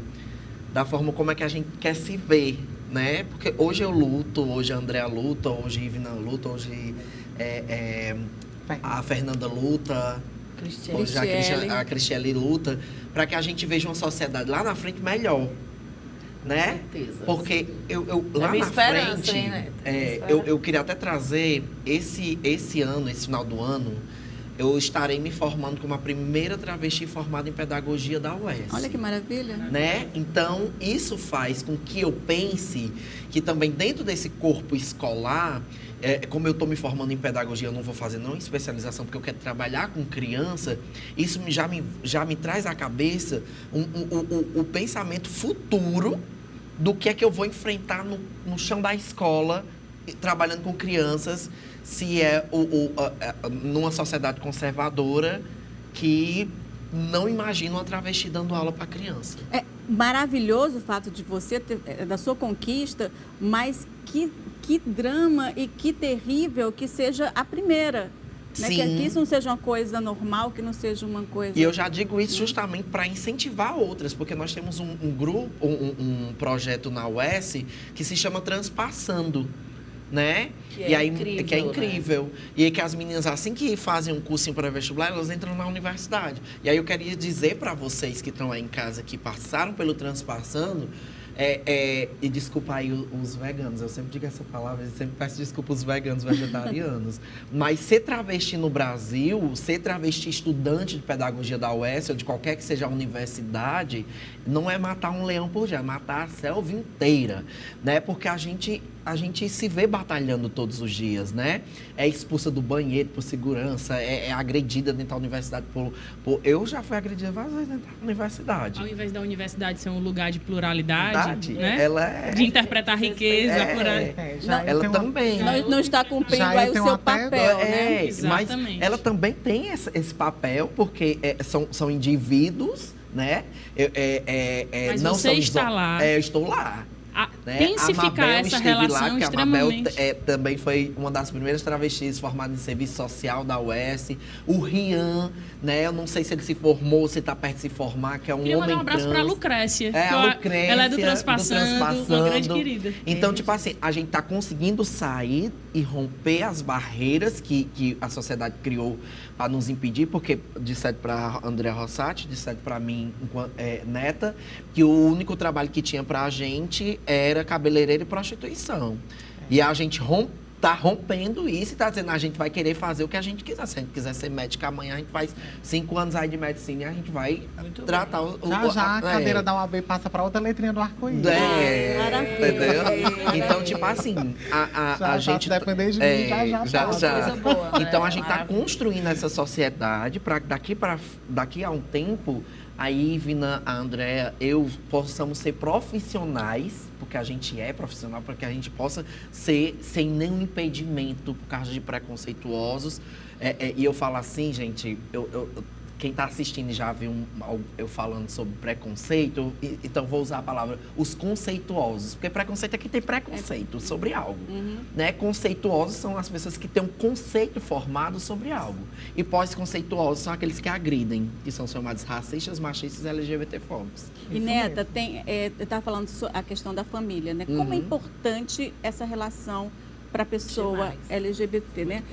da forma como é que a gente quer se ver, né? Porque hoje eu luto, hoje a Andrea luta, hoje a Ivina luta, hoje a Fernanda luta, hoje a Cristiele luta, para que a gente veja uma sociedade lá na frente melhor. Né? Com certeza. Porque lá na frente, hein, né? Eu queria até trazer esse ano, esse final do ano, eu estarei me formando como a primeira travesti formada em pedagogia da UES. Olha que maravilha. Né? Então, isso faz com que eu pense que também dentro desse corpo escolar, como eu estou me formando em pedagogia, eu não vou fazer não especialização, porque eu quero trabalhar com criança, isso já me traz à cabeça o pensamento futuro do que é que eu vou enfrentar no chão da escola, trabalhando com crianças, se numa sociedade conservadora que não imagina uma travesti dando aula para criança. É maravilhoso o fato de você da sua conquista, mas que drama e que terrível que seja a primeira. Né? Que isso não seja uma coisa normal, que não seja uma coisa... E eu já digo isso justamente para incentivar outras, porque nós temos um grupo, um projeto na UES que se chama Transpassando, né? Que é incrível. Né? E aí que as meninas, assim que fazem um cursinho pré-vestibular, elas entram na universidade. E aí eu queria dizer para vocês que estão aí em casa, que passaram pelo Transpassando, e desculpa aí os veganos, eu sempre digo essa palavra, eu sempre peço desculpa aos veganos, vegetarianos, mas ser travesti no Brasil, ser travesti estudante de pedagogia da UES ou de qualquer que seja a universidade, não é matar um leão por dia, é matar a selva inteira, né? Porque a gente se vê batalhando todos os dias, né? É expulsa do banheiro por segurança, é agredida dentro da universidade eu já fui agredida várias vezes dentro da universidade. Ao invés da universidade ser um lugar de pluralidade, né? Ela de interpretar riqueza, ela também. Não está cumprindo aí o seu papel, né? Exatamente. Mas ela também tem esse papel, porque são indivíduos, né? Mas não você está lá. Eu estou lá. Intensificar essa relação extremamente. A Mabel também foi uma das primeiras travestis formadas em serviço social da UES. O Rian, né? Eu não sei se ele se formou, se está perto de se formar, que é um homem trans. Queria mandar um abraço para a Lucrécia. A Lucrécia. Ela é do Transpassando, uma grande querida. Então, tipo assim, a gente está conseguindo sair e romper as barreiras que a sociedade criou para nos impedir, porque disseram para a Andrea Rossati, disseram para mim, neta, que o único trabalho que tinha para a gente era cabeleireiro e prostituição. E a gente tá rompendo isso e está dizendo, a gente vai querer fazer o que a gente quiser. Se a gente quiser ser médica amanhã, a gente faz 5 anos aí de medicina e a gente vai tratar Já a cadeira da UAB passa para outra letrinha do arco-íris. Entendeu? Então, tipo assim, a gente... depender de mim, já. Coisa boa, né? Então, a gente está construindo essa sociedade para daqui a um tempo, a Ivina, a Andrea, eu possamos ser profissionais, porque a gente é profissional, para que a gente possa ser sem nenhum impedimento por causa de preconceituosos. E eu falo assim, gente, quem está assistindo já viu eu falando sobre preconceito, então vou usar a palavra os conceituosos, porque preconceito é que tem preconceito sobre algo. Né? Conceituosos são as pessoas que têm um conceito formado sobre algo. E pós-conceituosos são aqueles que agridem, que são chamados racistas, machistas e LGBTfóbicos. E Neta, está falando a questão da família, né? Como é importante essa relação para a pessoa LGBT, né?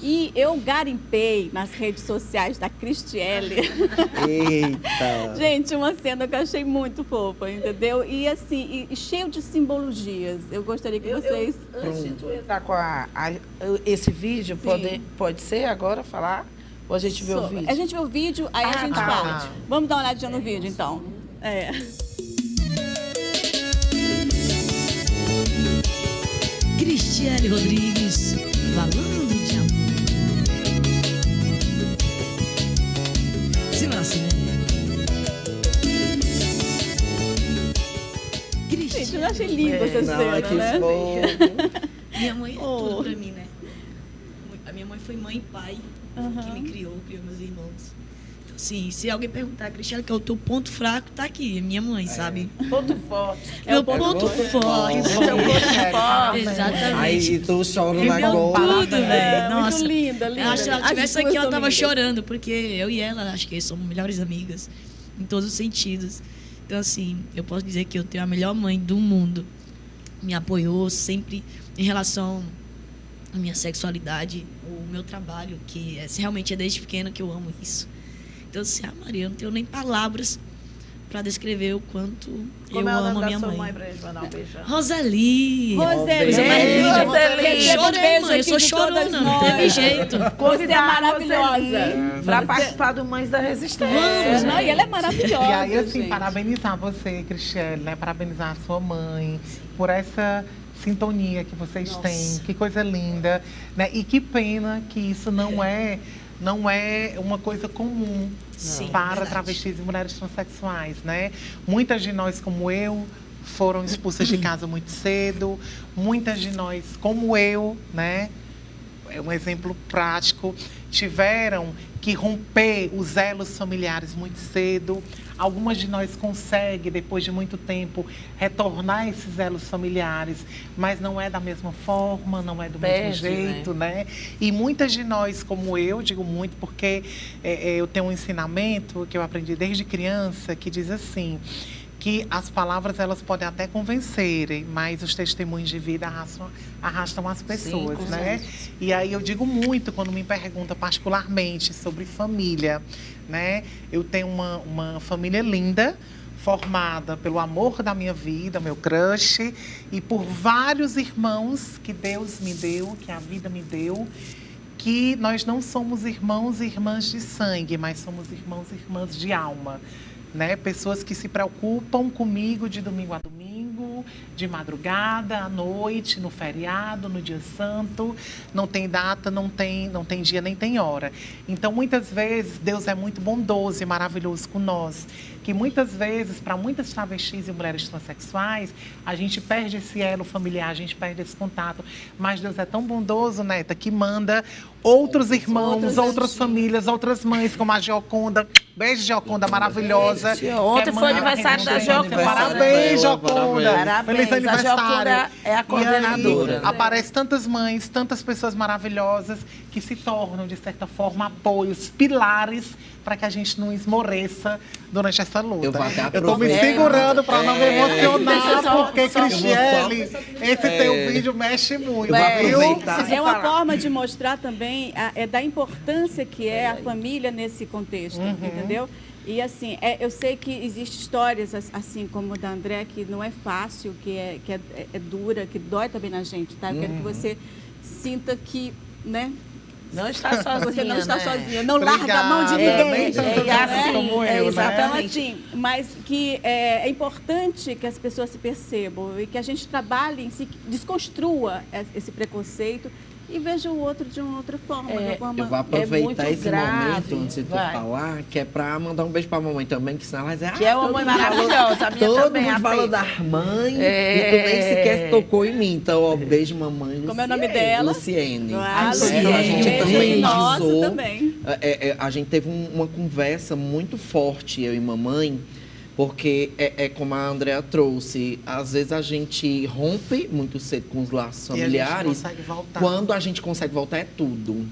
E eu garimpei nas redes sociais da Cristiele. Eita! Gente, uma cena que eu achei muito fofa, entendeu? E assim, cheio de simbologias. Eu gostaria que vocês... Antes de tu entrar com esse vídeo, pode ser agora falar? Ou a gente vê o vídeo? A gente vê o vídeo, aí a gente fala. Vamos dar uma olhadinha no vídeo, então. Cristiele Rodrigues, falando de amor. Se assim, né? Gente, eu achei linda essa cena, né? Minha mãe é tudo pra mim, né? A minha mãe foi mãe e pai, que me criou meus irmãos. Então, assim, se alguém perguntar, Cristiele, que é o teu ponto fraco, tá aqui, minha mãe, sabe? Ponto forte. É o ponto forte. Exatamente. Aí tu chora na boca. Tudo, velho. Nossa, muito linda. Eu acho que se ela tivesse aqui, ela tava chorando, porque eu e ela, acho que somos melhores amigas, em todos os sentidos. Então, assim, eu posso dizer que eu tenho a melhor mãe do mundo. Me apoiou sempre em relação à minha sexualidade, o meu trabalho, que realmente é desde pequena que eu amo isso. Então, assim, Maria, eu não tenho nem palavras para descrever o quanto eu amo a minha mãe. Pra gente mandar um beijão? Roseli. Roseli. Chorei, mãe. Eu sou chorona, não teve jeito. Você é maravilhosa. Para participar do Mães da Resistência. Vamos, não, e ela é maravilhosa. E aí, assim, gente, parabenizar você, Cristiane, né? Parabenizar a sua mãe por essa sintonia que vocês têm. Que coisa linda, né? E que pena que isso não é uma coisa comum. Sim, para verdade. Travestis e mulheres transexuais, né? Muitas de nós, como eu, foram expulsas de casa muito cedo. Muitas de nós, como eu, né? É um exemplo prático, tiveram que romper os elos familiares muito cedo. Algumas de nós conseguem, depois de muito tempo, retornar esses elos familiares, mas não é da mesma forma, não é do mesmo jeito, né? E muitas de nós, como eu, digo muito porque eu tenho um ensinamento que eu aprendi desde criança, que diz assim, que as palavras elas podem até convencerem, mas os testemunhos de vida arrastam as pessoas, sim, né? E aí eu digo muito quando me pergunta particularmente sobre família, né? Eu tenho uma família linda, formada pelo amor da minha vida, meu crush, e por vários irmãos que Deus me deu, que a vida me deu, que nós não somos irmãos e irmãs de sangue, mas somos irmãos e irmãs de alma. Né? Pessoas que se preocupam comigo de domingo a domingo, de madrugada, à noite, no feriado, no dia santo. Não tem data, não tem dia, nem tem hora. Então, muitas vezes, Deus é muito bondoso e maravilhoso com nós. Que muitas vezes, para muitas travestis e mulheres transexuais, a gente perde esse elo familiar, a gente perde esse contato. Mas Deus é tão bondoso, Neta, que manda outros irmãos, outras famílias, outras mães, como a Gioconda. Beijo, Gioconda, maravilhosa. Ontem foi aniversário da Gioconda. Parabéns, Gioconda. Parabéns. Feliz aniversário. A Gioconda é a coordenadora. Aparecem tantas mães, tantas pessoas maravilhosas que se tornam, de certa forma, apoios, pilares para que a gente não esmoreça durante essa luta. Eu estou me segurando para não me emocionar, porque, Cristiane, esse teu vídeo mexe muito. É uma forma de mostrar também da importância que é a família nesse contexto, entendeu? E assim, eu sei que existem histórias, assim como a da André, que não é fácil, que é dura, que dói também na gente, tá? Eu quero que você sinta que, né? Não está sozinha, você não está sozinha, não Obrigada. larga a mão de ninguém. Assim, como eu, exatamente. Né? Assim, mas que é importante que as pessoas se percebam e que a gente trabalhe, desconstrua esse preconceito e veja o outro de uma outra forma. Eu vou aproveitar esse momento antes de tu falar, que é pra mandar um beijo pra mamãe também, que senão ela vai dizer, que é uma mãe maravilhosa, a minha também. Todo mundo falou da mãe e tu nem sequer tocou em mim. Então, ó, beijo mamãe Luciene. Como é o nome dela? Luciene. A gente também nossa também. A gente teve uma conversa muito forte, eu e mamãe, porque como a Andrea trouxe, às vezes a gente rompe muito cedo com os laços familiares. Quando a gente consegue voltar, é tudo.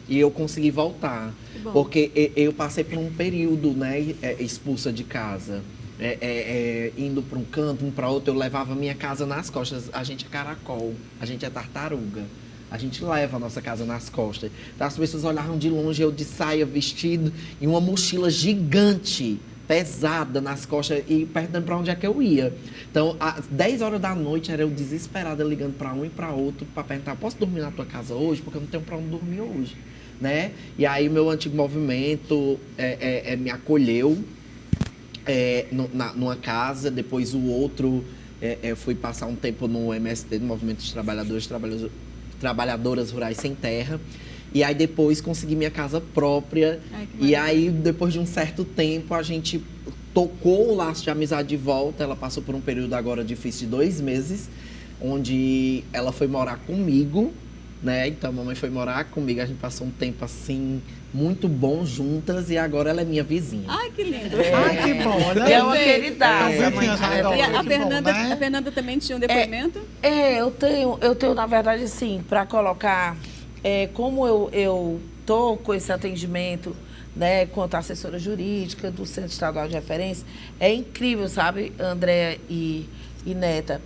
E eu consegui voltar. Porque eu passei por um período, né, expulsa de casa. Indo para um canto, para outro, eu levava a minha casa nas costas. A gente é caracol, a gente é tartaruga. A gente leva a nossa casa nas costas. Então, as pessoas olhavam de longe, eu de saia, vestido, e uma mochila gigante, pesada nas costas e perguntando para onde é que eu ia. Então, às 10 horas da noite, era eu desesperada, ligando para um e para outro, para perguntar, posso dormir na tua casa hoje? Porque eu não tenho para onde dormir hoje, né? E aí, meu antigo movimento me acolheu numa casa, depois o outro fui passar um tempo no MST, no Movimento dos Trabalhadoras Rurais Sem Terra. E aí depois consegui minha casa própria. E aí, depois de um certo tempo, a gente tocou o laço de amizade de volta. Ela passou por um período agora difícil de 2 meses, onde ela foi morar comigo, né? Então a mamãe foi morar comigo, a gente passou um tempo assim muito bom juntas e agora ela é minha vizinha. Ai, que lindo. Ai, que bom, né? É uma queridaça. E a Fernanda também tinha um depoimento? Eu tenho, na verdade, assim, para colocar, como eu tô com esse atendimento né, quanto assessora jurídica do Centro Estadual de Referência. É incrível, sabe, Andréa e Neta,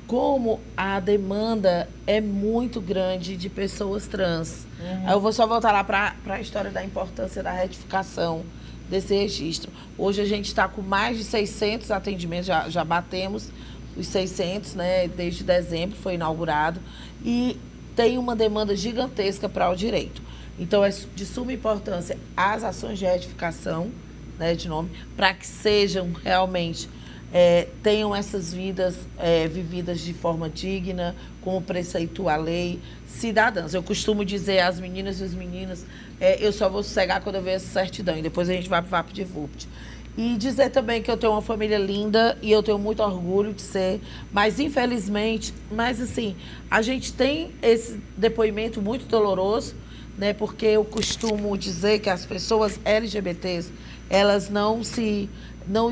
como a demanda é muito grande de pessoas trans. Aí eu vou só voltar lá para a história da importância da retificação desse registro. Hoje a gente está com mais de 600 atendimentos, já batemos os 600, né, desde dezembro, foi inaugurado, e tem uma demanda gigantesca para o direito. Então, é de suma importância as ações de retificação, né, de nome, para que sejam realmente, tenham essas vidas vividas de forma digna, como preceitua a lei, cidadãs. Eu costumo dizer às meninas e os meninos, eu só vou sossegar quando eu ver essa certidão, e depois a gente vai para o VaptVupt. E dizer também que eu tenho uma família linda e eu tenho muito orgulho de ser, mas infelizmente, assim, a gente tem esse depoimento muito doloroso, né? Porque eu costumo dizer que as pessoas LGBTs, elas não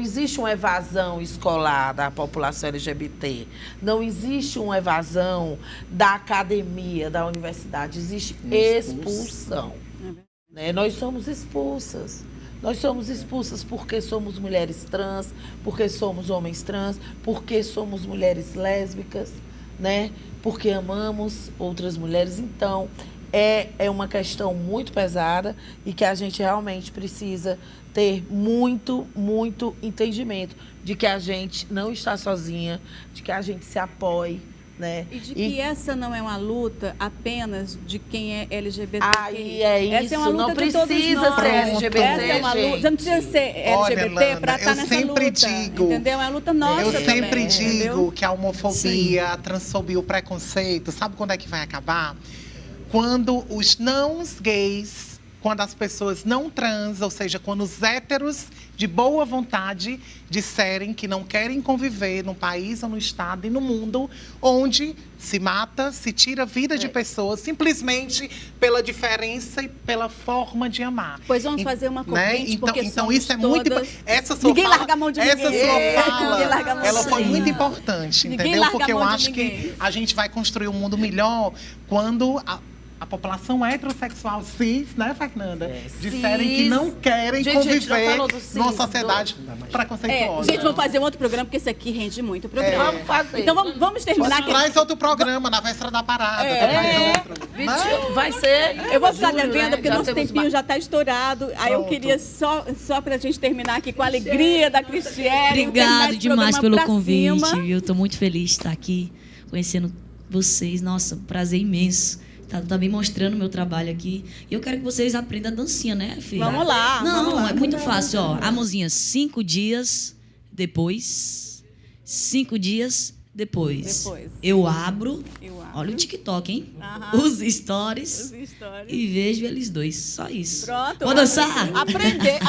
existe uma evasão escolar da população LGBT, não existe uma evasão da academia, da universidade, existe expulsão. Né? Nós somos expulsas. Nós somos expulsas porque somos mulheres trans, porque somos homens trans, porque somos mulheres lésbicas, né? Porque amamos outras mulheres. Então, é uma questão muito pesada e que a gente realmente precisa ter muito, muito entendimento de que a gente não está sozinha, de que a gente se apoie, né? E de que essa não é uma luta apenas de quem é LGBT. Aí é isso, essa é uma luta não precisa ser LGBT, essa é uma luta, você não precisa ser LGBT para estar nessa luta. Eu sempre digo, entendeu? É uma luta nossa eu também, sempre digo entendeu? que a homofobia, a transfobia, o preconceito, sabe quando é que vai acabar? Quando os não gays, quando as pessoas não trans, ou seja, quando os héteros de boa vontade disserem que não querem conviver num país ou no estado e no mundo onde se mata, se tira a vida de pessoas simplesmente pela diferença e pela forma de amar. Pois vamos fazer uma corrente, porque então isso é muito importante. Ninguém larga a mão de ninguém. Essa sua fala, ela foi muito importante, entendeu? Porque eu acho que a gente vai construir um mundo melhor quando a população heterossexual cis, né, Fernanda? Disserem que não querem conviver numa sociedade preconceituosa. Gente, vamos fazer um outro programa, porque esse aqui rende muito programa. Vamos fazer. Então vamos terminar aqui. Traz outro programa na véspera da parada. Vai ser. Eu vou ficar devendo, porque nosso tempinho já está estourado. Aí eu queria só para a gente terminar aqui com a alegria da Cristiane. Obrigado demais pelo convite. Eu estou muito feliz de estar aqui, conhecendo vocês. Nossa, prazer imenso. Tá me mostrando o meu trabalho aqui. E eu quero que vocês aprendam a dancinha, né, filha? Vamos lá. Não, é muito fácil, ó. A mãozinha, 5 dias depois. 5 dias depois. Eu abro. Olha o TikTok, hein? Os stories. E vejo eles dois. Só isso. Pronto. Vou dançar? Aprender.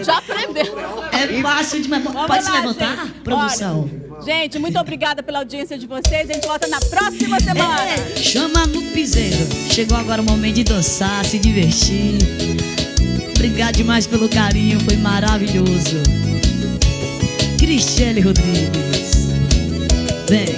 Já aprendeu. É fácil de... Pode se levantar, gente. Produção? Olha, gente, muito obrigada pela audiência de vocês. A gente volta na próxima semana. Chama no piseiro. Chegou agora o momento de dançar, se divertir. Obrigado demais pelo carinho. Foi maravilhoso. Cristiane Rodrigues. Vem,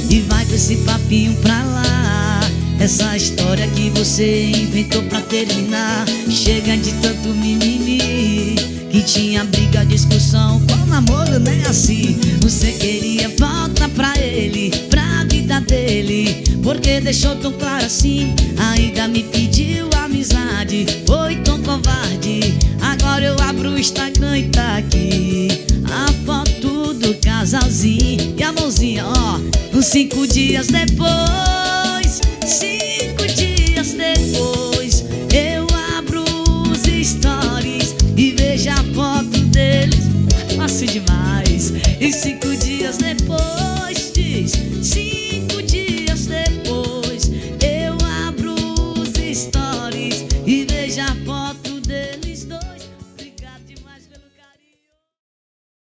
e vai com esse papinho pra lá. Essa história que você inventou pra terminar. Chega de tanto mimimi, que tinha briga, discussão. Qual namoro, né, assim? Você queria volta pra ele, pra vida dele, porque deixou tão claro assim. Ainda me pediu amizade, foi tão covarde. Agora eu abro o Instagram e tá aqui a foto do casalzinho e a mãozinha, ó. Uns 5 dias depois, 5 dias depois, eu abro os stories e vejo a foto deles. Fácil demais. E 5